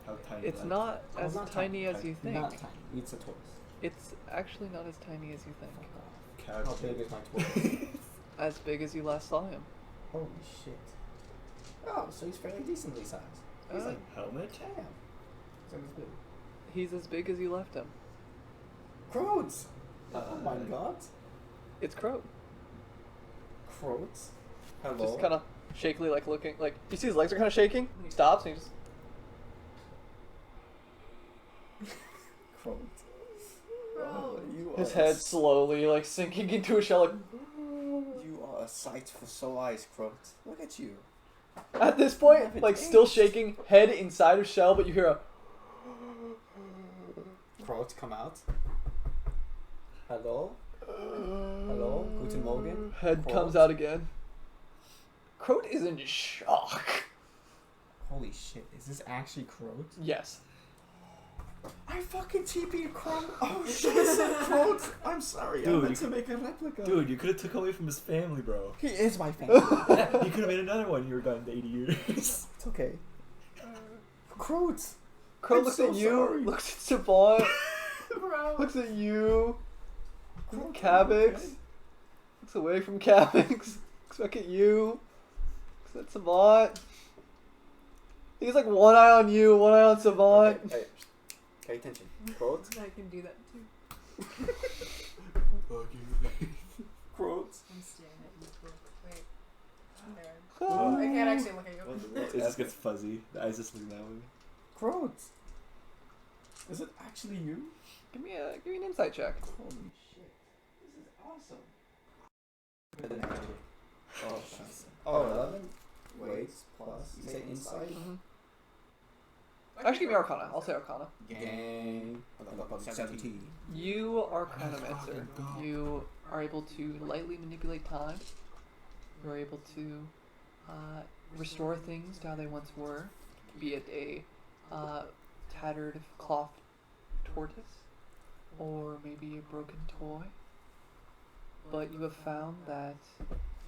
How tiny It's is that? not Well, as not tiny as you think. Not tiny. It's a tortoise. It's actually not as tiny as you think. Couch. How big is my tortoise? As big as you last saw him. Holy shit. Oh, so he's fairly decently sized. He's Uh, like, Helmet? damn. So he's big. He's as big as you left him. Croats! Oh my god. It's Crow. Croats? Hello? Just kind of shakily, like looking, like you see his legs are kind of shaking. He stops and he just. Croats. Bro. You His are head slowly, like sinking into a shell. Like You are a sight for sore eyes, Croats. Look at you. at this point, haven't like still aged. shaking, head inside of shell, but you hear a. Croats come out. Hello? Hello? Guten Morgen? Head Croat? comes out again. Croat is in shock. Holy shit, is this actually Croat? Yes. I fucking TP'd Croat. Oh shit, it's a Croat. I'm sorry, I Dude, meant you to make a replica. Dude, you could have took away from his family, bro. He is my family. You could have made another one. You were gone 80 years. It's okay. Croat. Croat I'm looks so at you, sorry. looks at Savant, Bro. looks at you, Croat, Cabix, okay? looks away from Cabix, looks back at you, looks at Savant. He's like one eye on you, one eye on Savant. Okay, hey, pay attention. Croat. I can do that too. Croat. I'm staring at you, bro. Wait. There. Ah. I can't actually look at you. It just gets fuzzy. The eyes just looking that way. Croat. Is it actually you? Give me an insight check. Holy shit. This is awesome. Oh, shit. Oh, 11? Wait, plus. You say insight? Actually, give me Arcana. I'll say Arcana. Gang. 17. You are Chronomancer. You are able to lightly manipulate time. You are able to restore things to how they once were, be it a tattered cloth tortoise or maybe a broken toy. But you have found that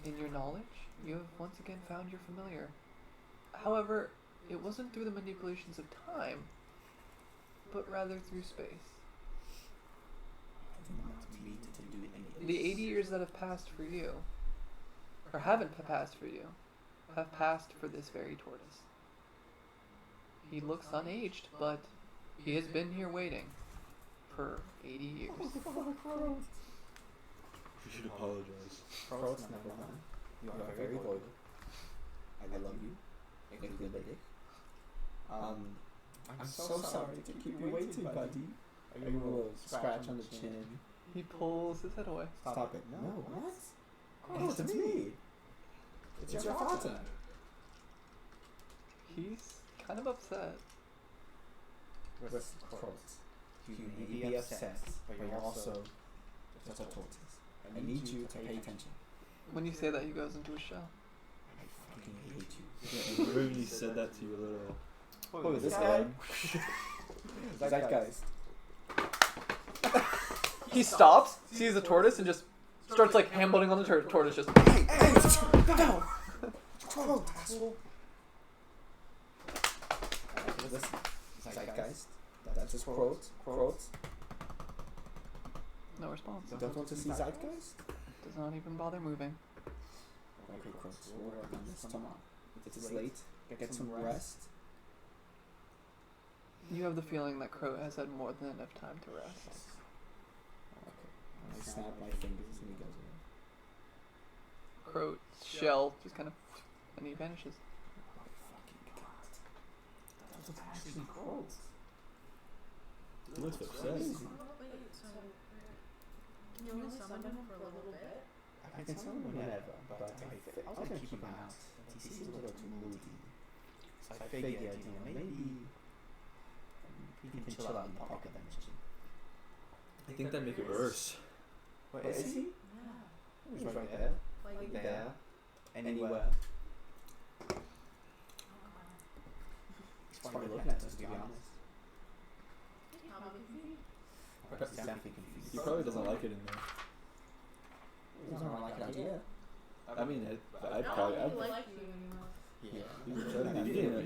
in your knowledge, you have once again found your familiar. However, it wasn't through the manipulations of time, but rather through space. The 80 years that have passed for you, or haven't passed for you, have passed for this very tortoise. He looks unaged, but he has been here waiting for 80 years. You should apologize. Croats, never mind. You are very loyal. I love you. Including I'm so sorry to keep you waiting, buddy. Are you a little scratch on the chin? He pulls his head away. Stop it. No, what? Croats, it's me. It's your father. He's kind of upset. Listen, Croats. You may be upset, but you're also just a tortoise. I need you to pay attention. When you say that, he goes into a shell. I fucking hate you. You really said that to your little. Who is this guy? Zeitgeist. He stops, sees the tortoise, and just Starts like hand-butting on the tortoise, just. Hey, no! Quote, asshole. Listen, zeitgeist. That's just quote. No response. You don't want to see zeitgeist? Does not even bother moving. Okay, quote. We'll work on this tomorrow. It's late. Get some rest. You have the feeling that Crow has had more than enough time to rest. Okay. I snap my fingers and he goes away. Crow's shell just kind of, and he vanishes. Oh, fucking god. That was actually quote. He looks upset. Wait, so can you only summon him for a little bit? I can tell him whenever, but I was gonna keep him out. He seems a little too moody. So I figured, maybe he can chill out in the park eventually. I think that'd make it worse. Wait, is he? Yeah. He's right there. Like There. Anywhere. It's funny looking at us, to be honest. He's definitely confused. He probably doesn't like it in there. He doesn't like that idea. I mean, I'd probably. like you anymore. Yeah. You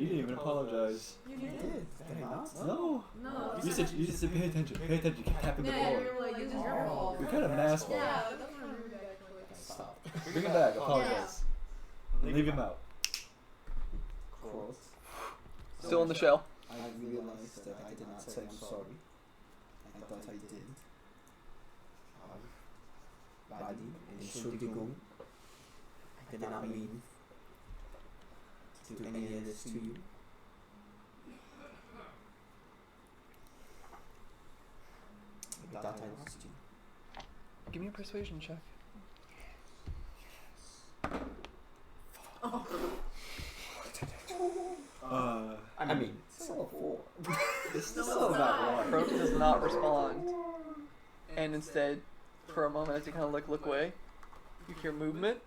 didn't even apologize. You Did I not? No. No. You just said pay attention. You kept tapping the Yeah, floor. you're like, this is your fault. You're kind of an asshole. Yeah, that's kind of rude actually. Stop. Bring him back. Apologize. Leave him out. Quote. Still in the shell. I realized that I did not say I'm sorry. I thought I did. Badi, Entschuldigung. I did not mean to do any of this to you. I thought I lost you. Give me a persuasion check. I mean, still a 4. it's still not right. Crow does not respond, and instead, for a moment, as you kind of like look away, you hear movement,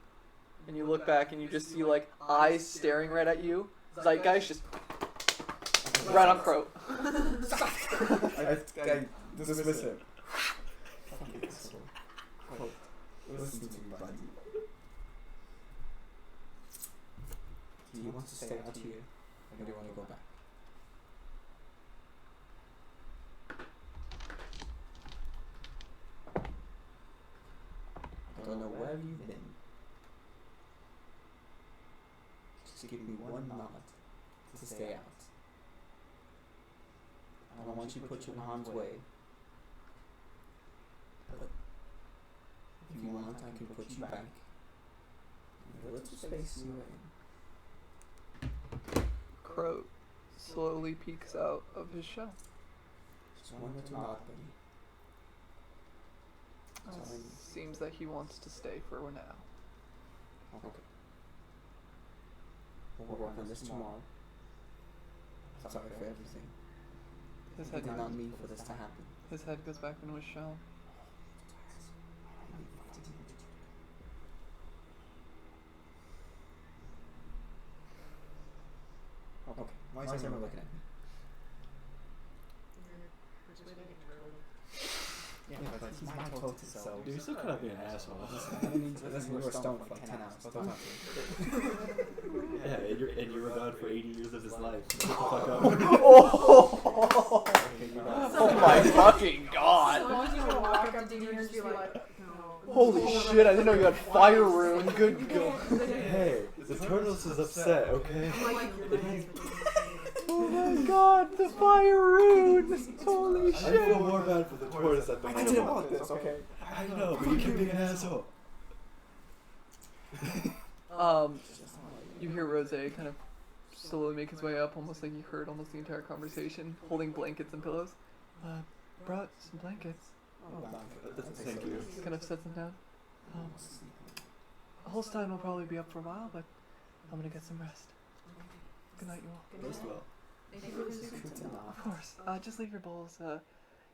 and you look back, and you just see like eyes staring right at you. Zeitgeist just right on Crow. I dismiss him. Fucking asshole. Quote. Listen to me, buddy. Do you want to stay out here, or do you want to go back? I don't know where you've been. Just give me one nod to stay out. I don't want you to put you in harm's way. But if you want, I can put you back in the little space you were in. Crow slowly peeks out of his shell. Just one little nod, buddy. Seems that he wants to stay for now. Okay. We'll work on this tomorrow. Sorry for everything. His I head, did not mean for this to happen. his head goes back into his shell. Okay. Why is everyone looking at me? Yeah, but he's my totem, so... Dude, you're still kind of being an asshole. Listen, we were stoned for like 10 hours. Don't talk to me. Yeah, and you were gone for 80 years of his life. Shut the fuck up. Oh, Okay, you're right. oh my fucking god! Someone's gonna walk up to you and just be like, no. Holy shit, I didn't know you had fire rune. Good god. Hey, the tortoise is upset, okay? Oh my god, the fire rune! Holy I shit! feel more bad for the tortoise at the I moment. didn't want this, okay? I know, but you keep being an asshole. You hear Rose kind of slowly make his way up, almost like he heard almost the entire conversation, holding blankets and pillows. Brought some blankets. Thank you. Kind of sets them down. Holstein will probably be up for a while, but I'm gonna get some rest. Good night, you all. Rest well. Of course. Just leave your bowls,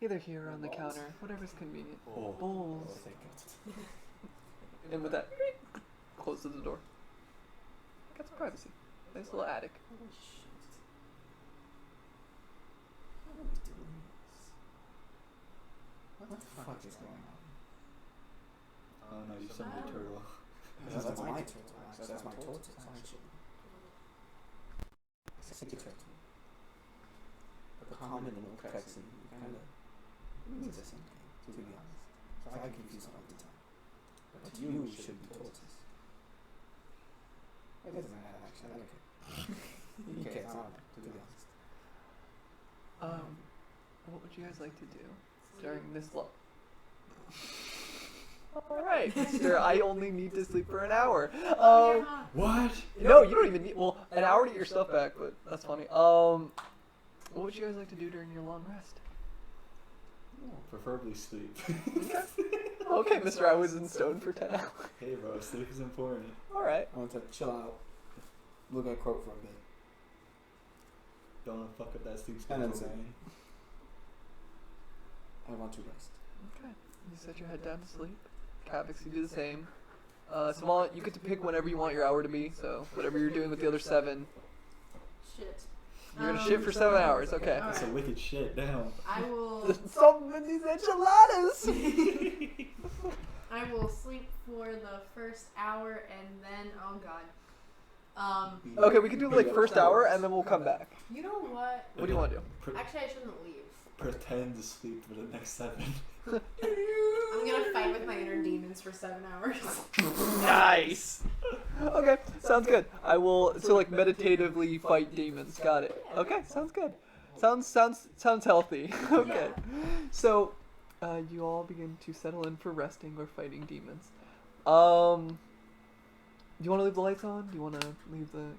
either here or on the counter, whatever's convenient. Oh. Bowls. And with that, closes the door. Got some privacy. Nice little attic. Holy shit. How are we doing this? What the fuck is going Oh no, you summoned a turtle. That's my turtle. That's my tortoise, actually. It's a turtle. The common and Texan kind of means the same thing, to be honest. So I confuse them all the time. But you should be tortoise. It doesn't matter, actually. I don't care. You care, I don't know, to be honest. What would you guys like to do during this lull? Alright, mister, I only need to sleep for an hour. What? No, you don't even need, well, an hour to get your stuff back, but that's funny. What would you guys like to do during your long rest? Preferably sleep. Okay, mister, I was in stone for 10 hours. Hey bro, sleep is important. Alright. I want to chill out, look at Croak for a bit. Don't wanna fuck up that sleep And then schedule, say, man. I want to rest. Okay. You set your head down to sleep. Kavix, you do the same. Samal, you get to pick whenever you want your hour to be, so whatever you're doing with the other 7. Shit. You're gonna shit for 7 hours, okay. Alright. That's a wicked shit, damn. I will. Some these enchiladas! I will sleep for the first hour and then, oh god. Okay, we can do like first hour and then we'll come back. You know what? What do you want to do? Actually, I shouldn't leave. Pretend to sleep for the next 7. I'm gonna fight with my inner demons for 7 hours. Nice! Okay, sounds good. I will, so like meditatively fight demons. Got it. Okay, sounds good. Sounds healthy. Okay. So, you all begin to settle in for resting or fighting demons. Do you want to leave the lights on? Do you want to leave the? Do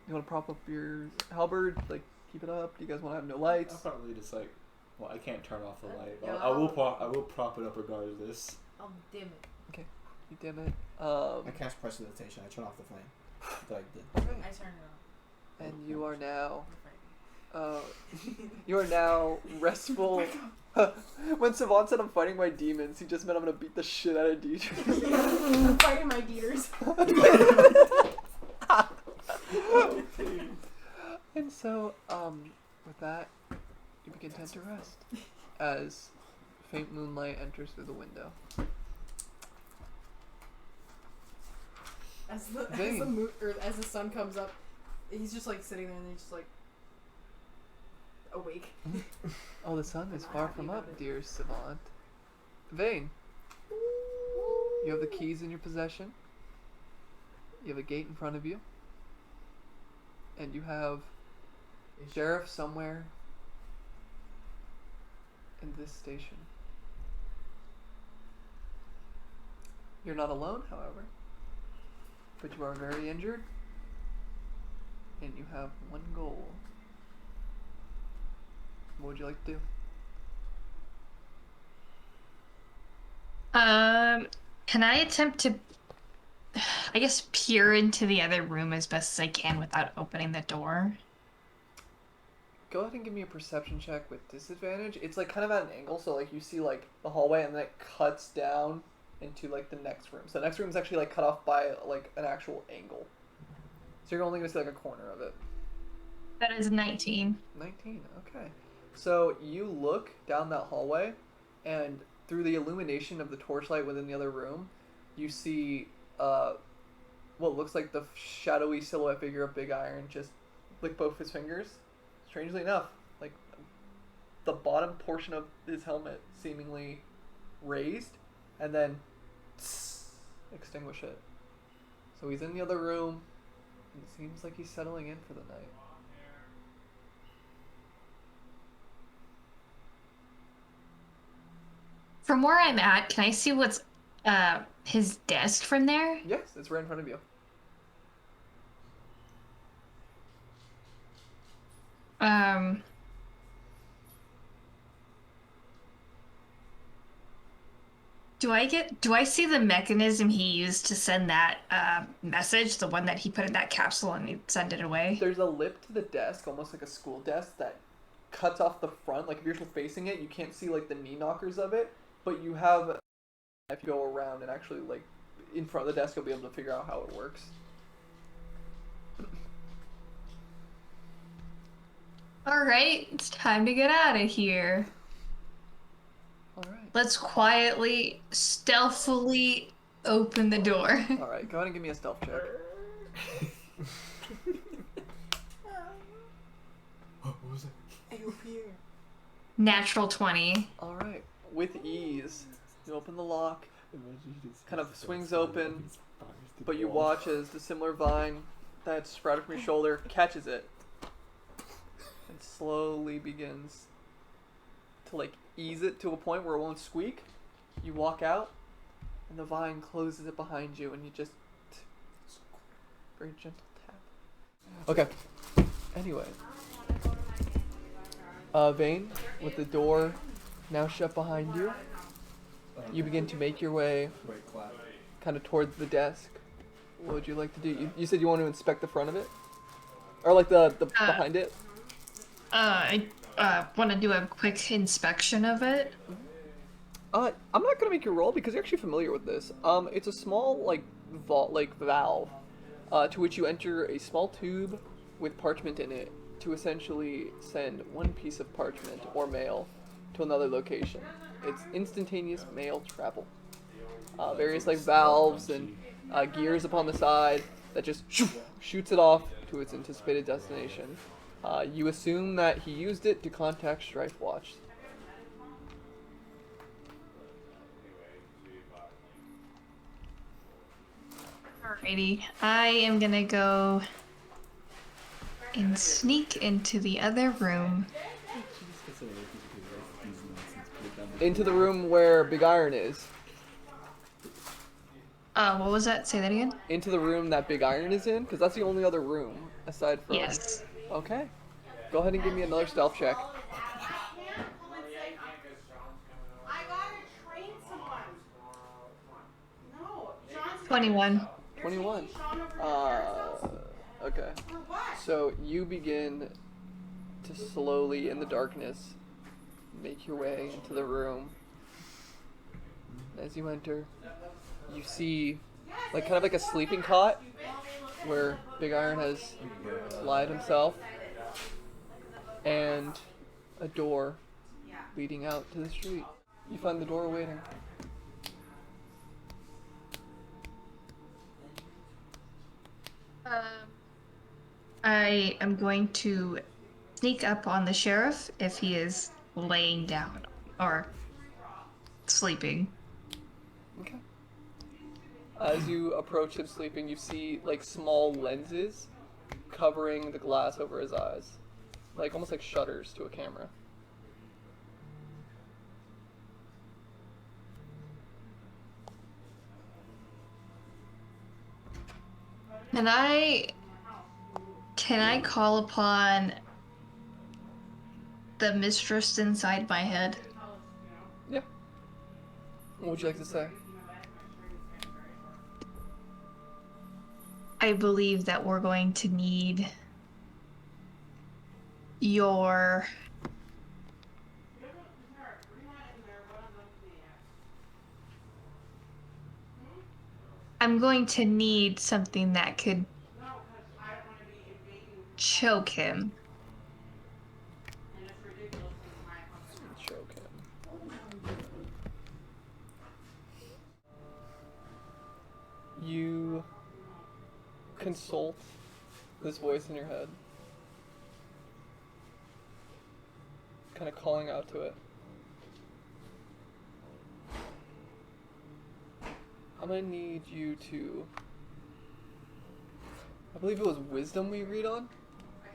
you want to prop up your halberd? Like keep it up? Do you guys want to have no lights? I'll probably just like, well, I can't turn off the light. Yeah, I will prop it up regardless. I'll dim it. You dim it. I cast prestidigitation. I turn off the flame. Like Okay. I turned it off. And you are now. I'm You are now restful. When Savant said I'm fighting my demons, he just meant I'm gonna beat the shit out of Dietrich. I'm fighting my deers. And so, with that, you begin to enter rest as faint moonlight enters through the window. As the Vane. moon, or as the sun comes up, he's just like sitting there and he's just like awake. Oh, the sun is far from up, dear Savant. Vane, you have the keys in your possession. You have a gate in front of you. And you have a sheriff somewhere in this station. You're not alone, however. But you are very injured. And you have one goal. What would you like to do? Can I attempt to, I guess, peer into the other room as best as I can without opening the door? Go ahead and give me a perception check with disadvantage. It's like kind of at an angle, so like you see like the hallway and then it cuts down into like the next room. So the next room is actually like cut off by like an actual angle. So you're only gonna see like a corner of it. That is 19. 19, okay. So you look down that hallway, and through the illumination of the torchlight within the other room, you see what looks like the shadowy silhouette figure of Big Iron just lick both his fingers. Strangely enough, like the bottom portion of his helmet seemingly raised, and then extinguish it. So he's in the other room, and it seems like he's settling in for the night. From where I'm at, can I see what's his desk from there? Yes, it's right in front of you. Do I see the mechanism he used to send that message, the one that he put in that capsule and he sent it away? There's a lip to the desk, almost like a school desk, that cuts off the front. Like if you're facing it, you can't see like the knee knockers of it, but you have, if you go around and actually like in front of the desk, you'll be able to figure out how it works. Alright, it's time to get out of here. All right. Let's quietly, stealthily open the door. Alright, go ahead and give me a stealth check. What was it? Natural 20. Alright, with ease, you open the lock, kind of swings open, but you watch as the similar vine that sprouted from your shoulder catches it and slowly begins to like ease it to a point where it won't squeak. You walk out and the vine closes it behind you and you just very gentle tap. Okay. Anyway. Vane, with the door now shut behind you, you begin to make your way Wait, clap. kind of towards the desk. What would you like to do? You said you want to inspect the front of it? Or like the behind it? I want to do a quick inspection of it. I'm not gonna make you roll because you're actually familiar with this. It's a small like vault, like valve, to which you enter a small tube with parchment in it to essentially send one piece of parchment or mail to another location. It's instantaneous mail travel. Various like valves and gears upon the side that just shoots it off to its anticipated destination. You assume that he used it to contact Strife Watch. Alrighty, I am gonna go and sneak into the other room. Into the room where Big Iron is. What was that? Say that again? Into the room that Big Iron is in, because that's the only other room aside from. Yes. Okay. Go ahead and give me another stealth check. I gotta train someone. No, John's 21. 21. Sean over Okay. For what? So you begin to slowly, in the darkness, make your way into the room. As you enter, you see, like, kind of like a sleeping cot where Big Iron has lied himself, and a door leading out to the street. You find the door waiting. I am going to sneak up on the sheriff if he is laying down or sleeping. Okay. As you approach him sleeping, you see like small lenses covering the glass over his eyes, like almost like shutters to a camera. Can I call upon the mistress inside my head? Yeah. What would you like to say? I believe that we're going to need your... I'm going to need something that could choke him. Choke him. You consult this voice in your head, kind of calling out to it. I'm gonna need you to, I believe it was wisdom we agreed on?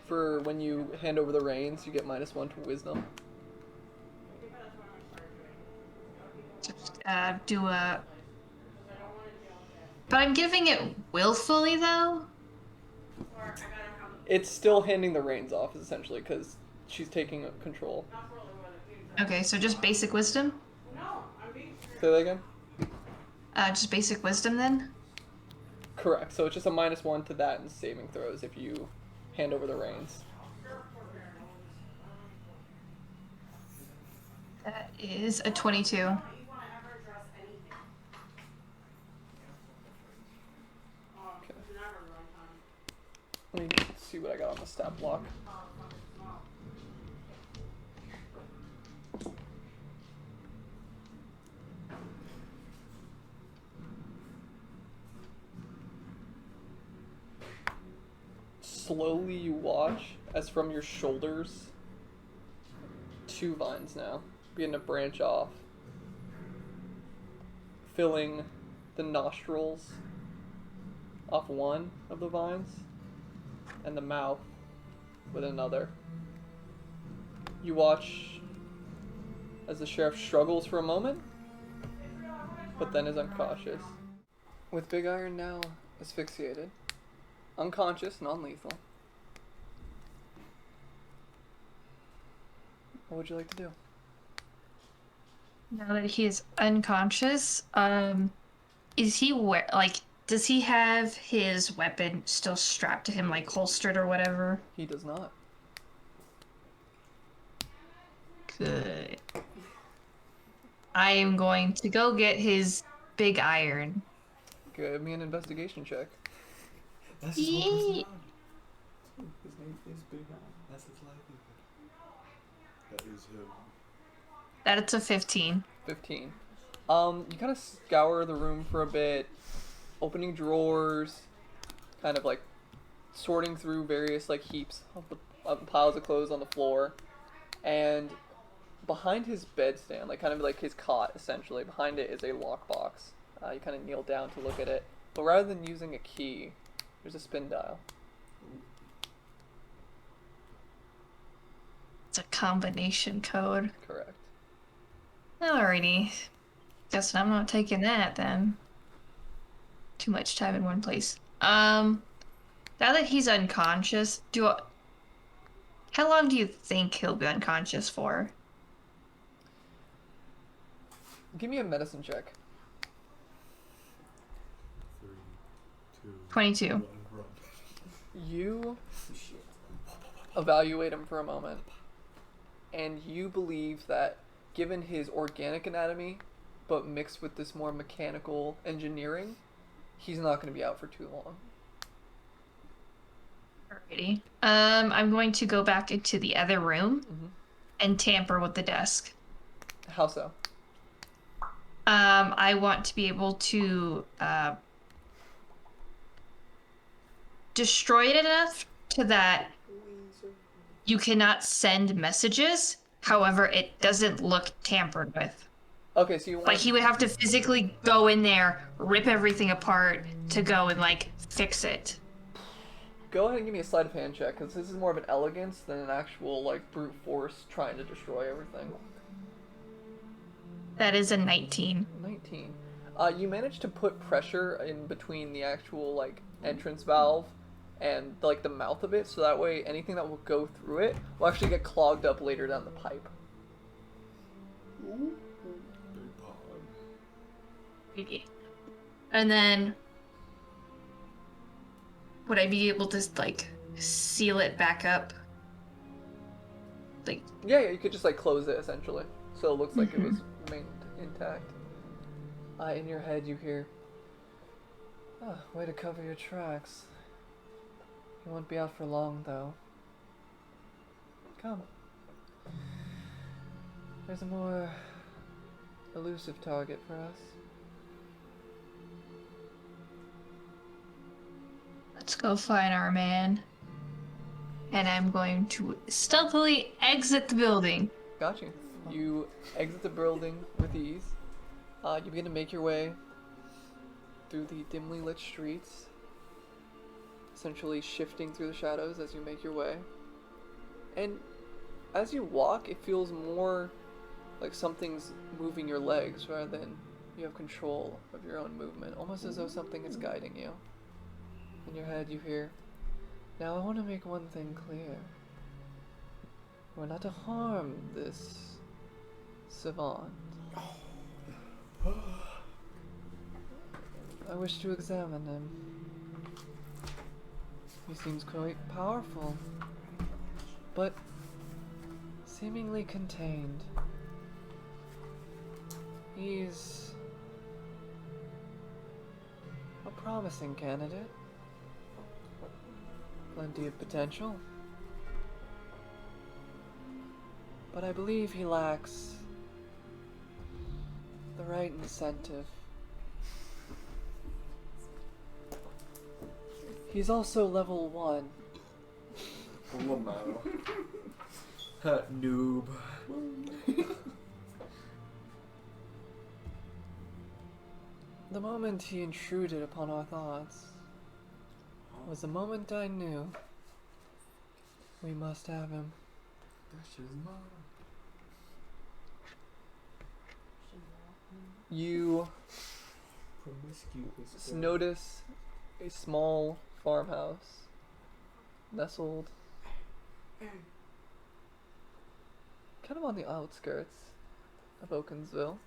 For when you hand over the reins, you get -1 to wisdom. Just do a... But I'm giving it willfully, though? It's still handing the reins off, essentially, because she's taking control. Okay, so just basic wisdom? Say that again? Just basic wisdom, then? Correct. So it's just a -1 to that in saving throws if you hand over the reins. That is a 22. Okay. Let me see what I got on the stat block. slowly you watch as from your shoulders, 2 vines now begin to branch off, filling the nostrils off one of the vines and the mouth with another. You watch as the sheriff struggles for a moment, but then is unconscious. With Big Iron now asphyxiated, unconscious, non-lethal, what would you like to do? Now that he is unconscious, is he does he have his weapon still strapped to him, like holstered or whatever? He does not. Good. I am going to go get his big iron. Give me an investigation check. That's his whole Yee. personality. His name is Big Al. That's his livelihood. That is him. That's a 15. 15. You kind of scour the room for a bit, opening drawers, kind of like sorting through various like heaps of piles of clothes on the floor, and behind his bedstand, like kind of like his cot essentially, behind it is a lockbox. You kind of kneel down to look at it, but rather than using a key, there's a spin dial. It's a combination code. Correct. Alrighty. Guess I'm not taking that then. Too much time in one place. Now that he's unconscious, how long do you think he'll be unconscious for? Give me a medicine check. 3, 2, 22. 1, run. You evaluate him for a moment, and you believe that given his organic anatomy, but mixed with this more mechanical engineering, he's not going to be out for too long. Alrighty. I'm going to go back into the other room and tamper with the desk. How so? I want to be able to destroy it enough to that you cannot send messages. However, it doesn't look tampered with. Okay, so you want... Like, he would have to physically go in there, rip everything apart to go and, like, fix it. Go ahead and give me a sleight of hand check, because this is more of an elegance than an actual, like, brute force trying to destroy everything. That is a 19. 19. You managed to put pressure in between the actual, like, entrance valve and, like, the mouth of it, so that way anything that will go through it will actually get clogged up later down the pipe. Big pog. And then, would I be able to, like, seal it back up? Like, Yeah, you could just, like, close it, essentially. So it looks like it was remained intact. In your head you hear, way to cover your tracks. You won't be out for long, though. Come. There's a more elusive target for us. let's go find our man. And I'm going to stealthily exit the building. Got you. You exit the building with ease. You begin to make your way through the dimly lit streets, essentially shifting through the shadows as you make your way. And as you walk, it feels more like something's moving your legs rather than you have control of your own movement, almost as though something is guiding you. In your head you hear, "Now I want to make one thing clear. We're not to harm this savant. I wish to examine him. He seems quite powerful, but seemingly contained. He's a promising candidate. Plenty of potential. But I believe he lacks the right incentive. He's also level 1, Lamau. Ha, noob. The moment he intruded upon our thoughts was the moment I knew we must have him. That shit is mine. You Promiscuous. notice a small farmhouse nestled kind of on the outskirts of Okinsville.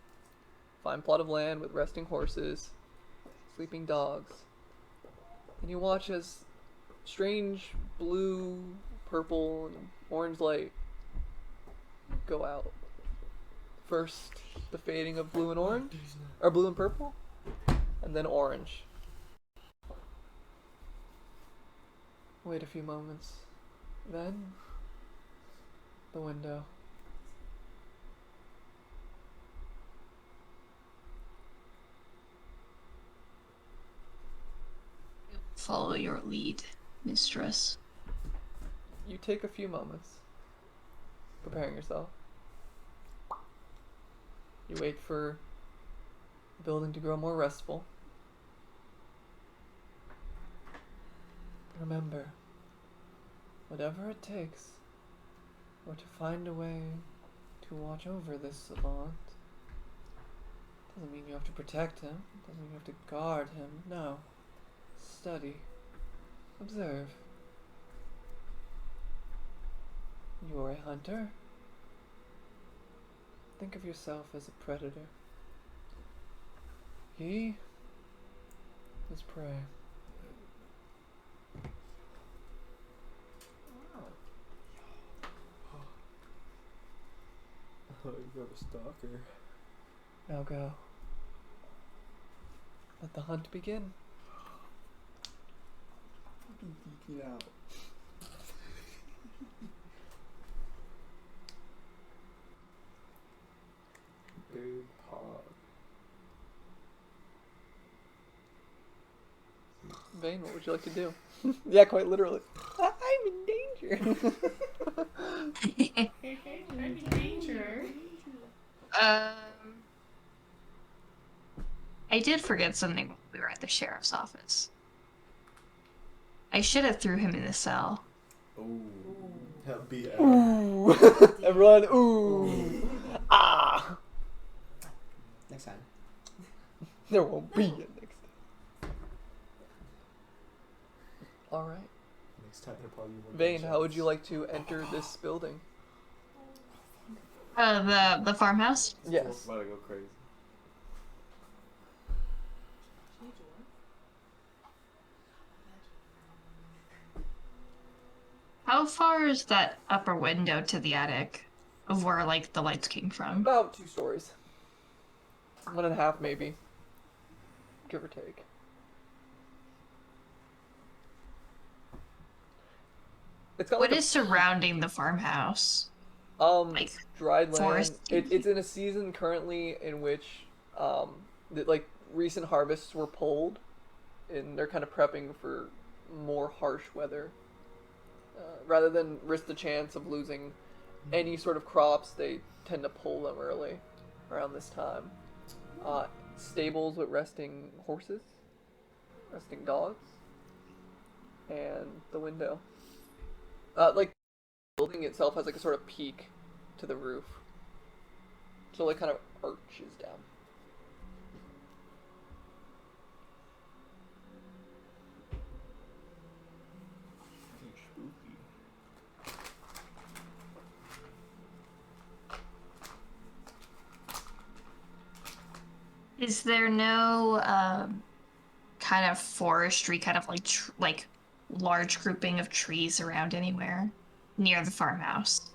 Fine plot of land with resting horses, sleeping dogs. And you watch as strange blue, purple, and orange light go out. First, the fading of blue and orange, or blue and purple, and then orange. Wait a few moments. Then, the window. Follow your lead, mistress. You take a few moments, preparing yourself. You wait for the building to grow more restful. Remember, whatever it takes, or to find a way to watch over this savant. Doesn't mean you have to protect him, doesn't mean you have to guard him, no. Study. Observe. You are a hunter. Think of yourself as a predator. He is prey. Oh, you have a stalker. Now go. Let the hunt begin. Geeking out. Big hog. Vane, what would you like to do? Yeah, quite literally. I'm in danger. I did forget something when we were at the sheriff's office. I should have threw him in the cell. Ooh. That'd be Ooh. Everyone, ooh. Ah. Next time. There won't be a next time. Alright. Next time there probably won't be Vane, how would shots. you like to enter this building? The farmhouse? Yes. About to go crazy. How far is that upper window to the attic of where, like, the lights came from? About 2 stories. 1.5 maybe. Give or take. It's got What like is surrounding the farmhouse? like, dried land. forest? It's in a season currently in which like recent harvests were pulled, and they're kind of prepping for more harsh weather. Rather than risk the chance of losing any sort of crops, they tend to pull them early around this time. Stables with resting horses, resting dogs, and the window. Like, the building itself has like a sort of peak to the roof. So like kind of arches down. Spooky. Is there no kind of forestry, kind of like large grouping of trees around anywhere near the farmhouse?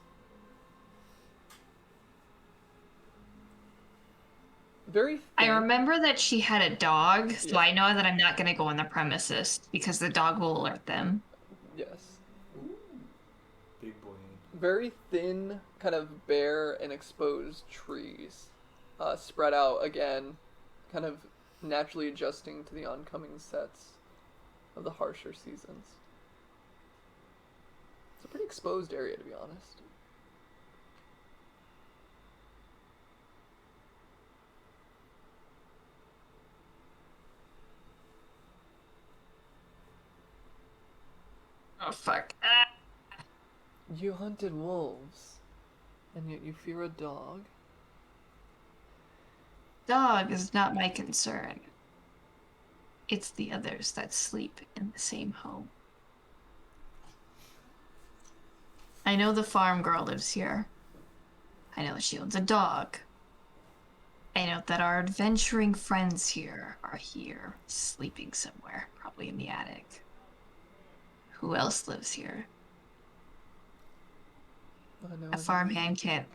Very thin. I remember that she had a dog, so Yeah. I know that I'm not going to go on the premises because the dog will alert them. Yes. Big boy. Very thin, kind of bare and exposed trees, spread out again, kind of naturally adjusting to the oncoming sets of the harsher seasons. It's a Pretty exposed area, to be honest. Oh fuck. You hunted wolves, and yet you fear a dog? Dog is not my concern. It's the others that sleep in the same home. I know the farm girl lives here. I know she owns a dog. I know that our adventuring friends here are here, sleeping somewhere, probably in the attic. Who else lives here? I know. A farmhand can't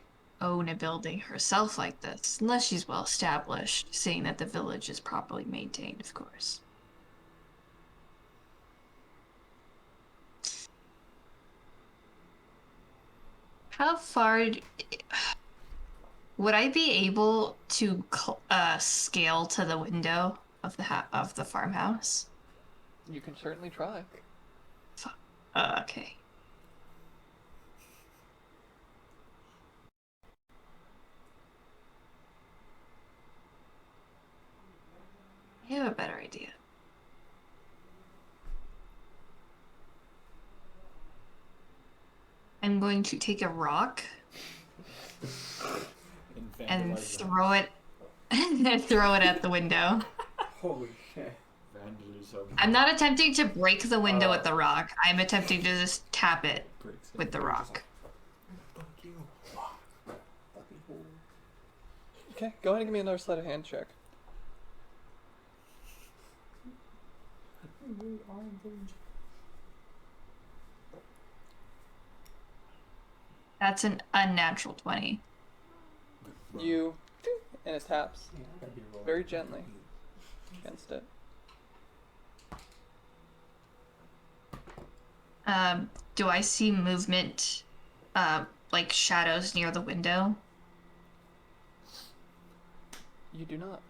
own a building herself like this, unless she's well established, seeing that the village is properly maintained, of course. How far would I be able to scale to the window of the farmhouse? You can certainly try. Okay. I have a better idea. I'm going to take a rock and throw it at the window. Holy shit. Vandalism. I'm not attempting to break the window with the rock. I'm attempting to just tap it with the rock. Okay, go ahead and give me another sleight of hand check. That's an unnatural 20. You, and it taps very gently against it. Do I see movement, like shadows near the window? You do not.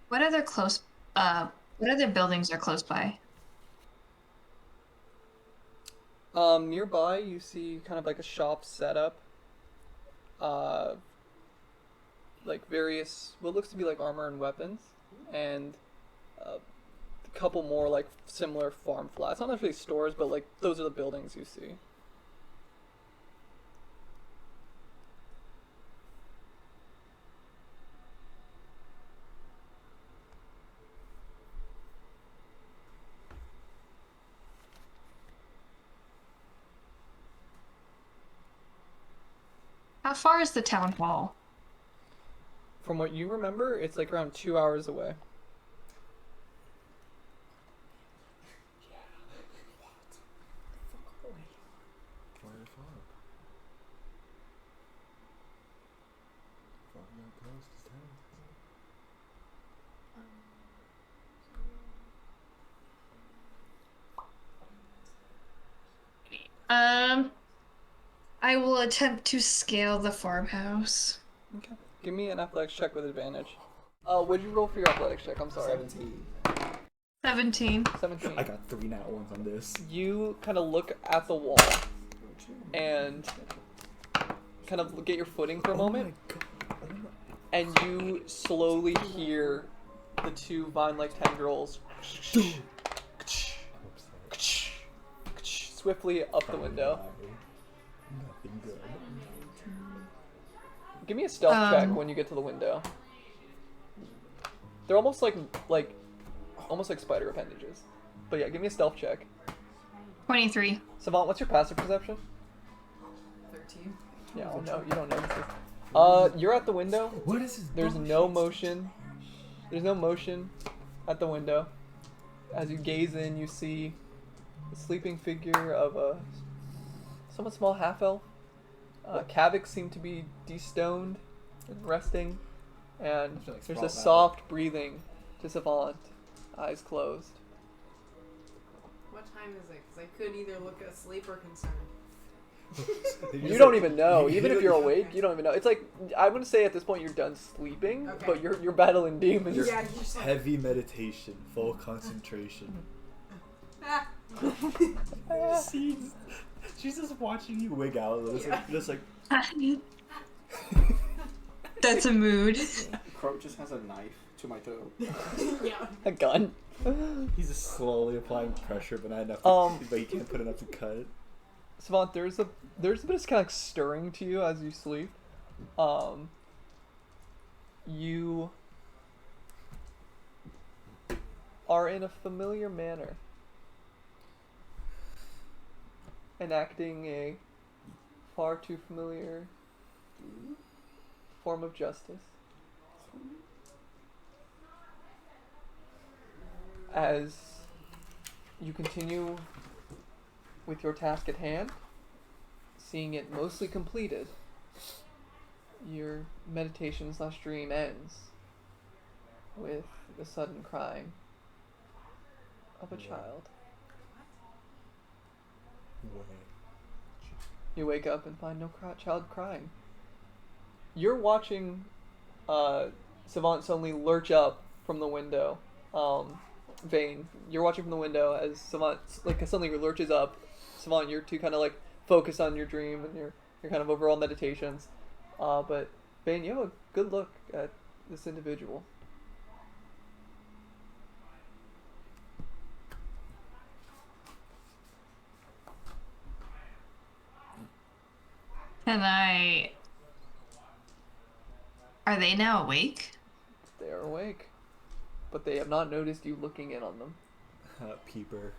What other buildings are close by? Nearby you see kind of like a shop setup. Like various, what looks to be like armor and weapons, and a couple more like similar farm flats. Not necessarily stores, but like those are the buildings you see. How far is the town hall? From what you remember, it's like around 2 hours away. I will attempt to scale the farmhouse. Okay. Give me an athletics check with advantage. What'd you roll for your athletics check? I'm sorry. 17. 17. 17. I got 3 nat ones on this. You kind of look at the wall and kind of get your footing for a moment, and you slowly hear the two vine-like tendrils swiftly up the window. Nothing good. Give me a stealth check when you get to the window. They're almost like spider appendages. But yeah, give me a stealth check. 23. Savant, what's your passive perception? 13. Yeah, oh no, you don't know this. You're at the window. What is this? There's no motion. There's no motion at the window. As you gaze in, you see the sleeping figure of a somewhat small half-elf. Kavik seem to be destoned and resting, and I feel like there's Sprout a soft breathing to Savant eyes closed. What time is it? Because I could either look asleep or concerned. You don't even know. Even if you're awake, you don't even know. It's like, I'm gonna say at this point you're done sleeping, Okay. but you're battling demons. Yeah, you're just like, Heavy meditation, full concentration. ah. She's just watching you wig out, just like That's a mood. Croak just has a knife to my throat. Yeah. A gun. he's just slowly applying pressure, but not enough. But he can't put enough to cut. Savant, there's a bit of kind of like stirring to you as you sleep. You are in a familiar manner enacting a far too familiar form of justice. As you continue with your task at hand, seeing it mostly completed, your meditation/dream ends with the sudden crying of a child. You wake up and find no child crying. You're watching Savant suddenly lurch up from the window. Vane, you're watching from the window as Savant suddenly lurches up. Savant, you're too kind of like focused on your dream and your kind of overall meditations. But Vane, you have a good look at this individual. Are they now awake? They are awake, but they have not noticed you looking in on them. Peeper.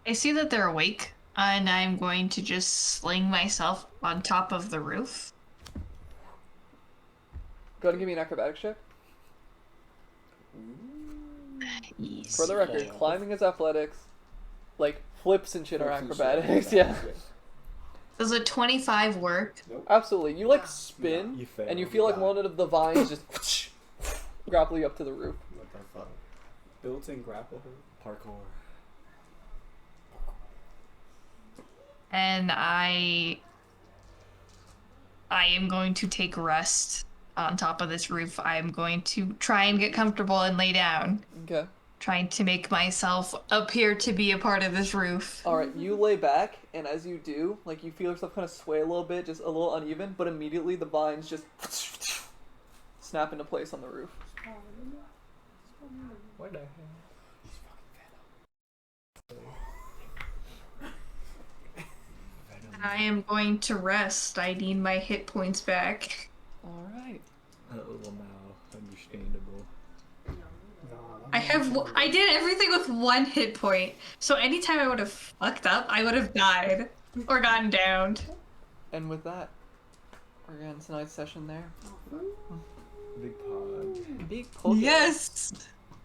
I see that they're awake, and I'm going to just sling myself on top of the roof. Go ahead and give me an acrobatics check. Yes. For the record, Yeah. climbing is athletics. Like, flips and shit are Flips and shit are acrobatics, yeah. Does a 25 work? Nope. Absolutely. You, like, spin, You fail. and you feel like Yeah. one of the vines just grapple you up to the roof. What the fuck? Built-in grapple hook. Parkour. And I am going to take rest on top of this roof. I'm going to try and get comfortable and lay down, Okay. trying to make myself appear to be a part of this roof. Alright, you lay back, and as you do, like, you feel yourself kind of sway a little bit, just a little uneven, but immediately the vines just snap into place on the roof. What the hell? I am going to rest. I need my hit points back. Alright. Well, now, understandable. I did everything with 1 hit point, so anytime I would have fucked up, I would have died or gotten downed. And with that, we're gonna end tonight's session there. Big pod. Big podcast. Yes!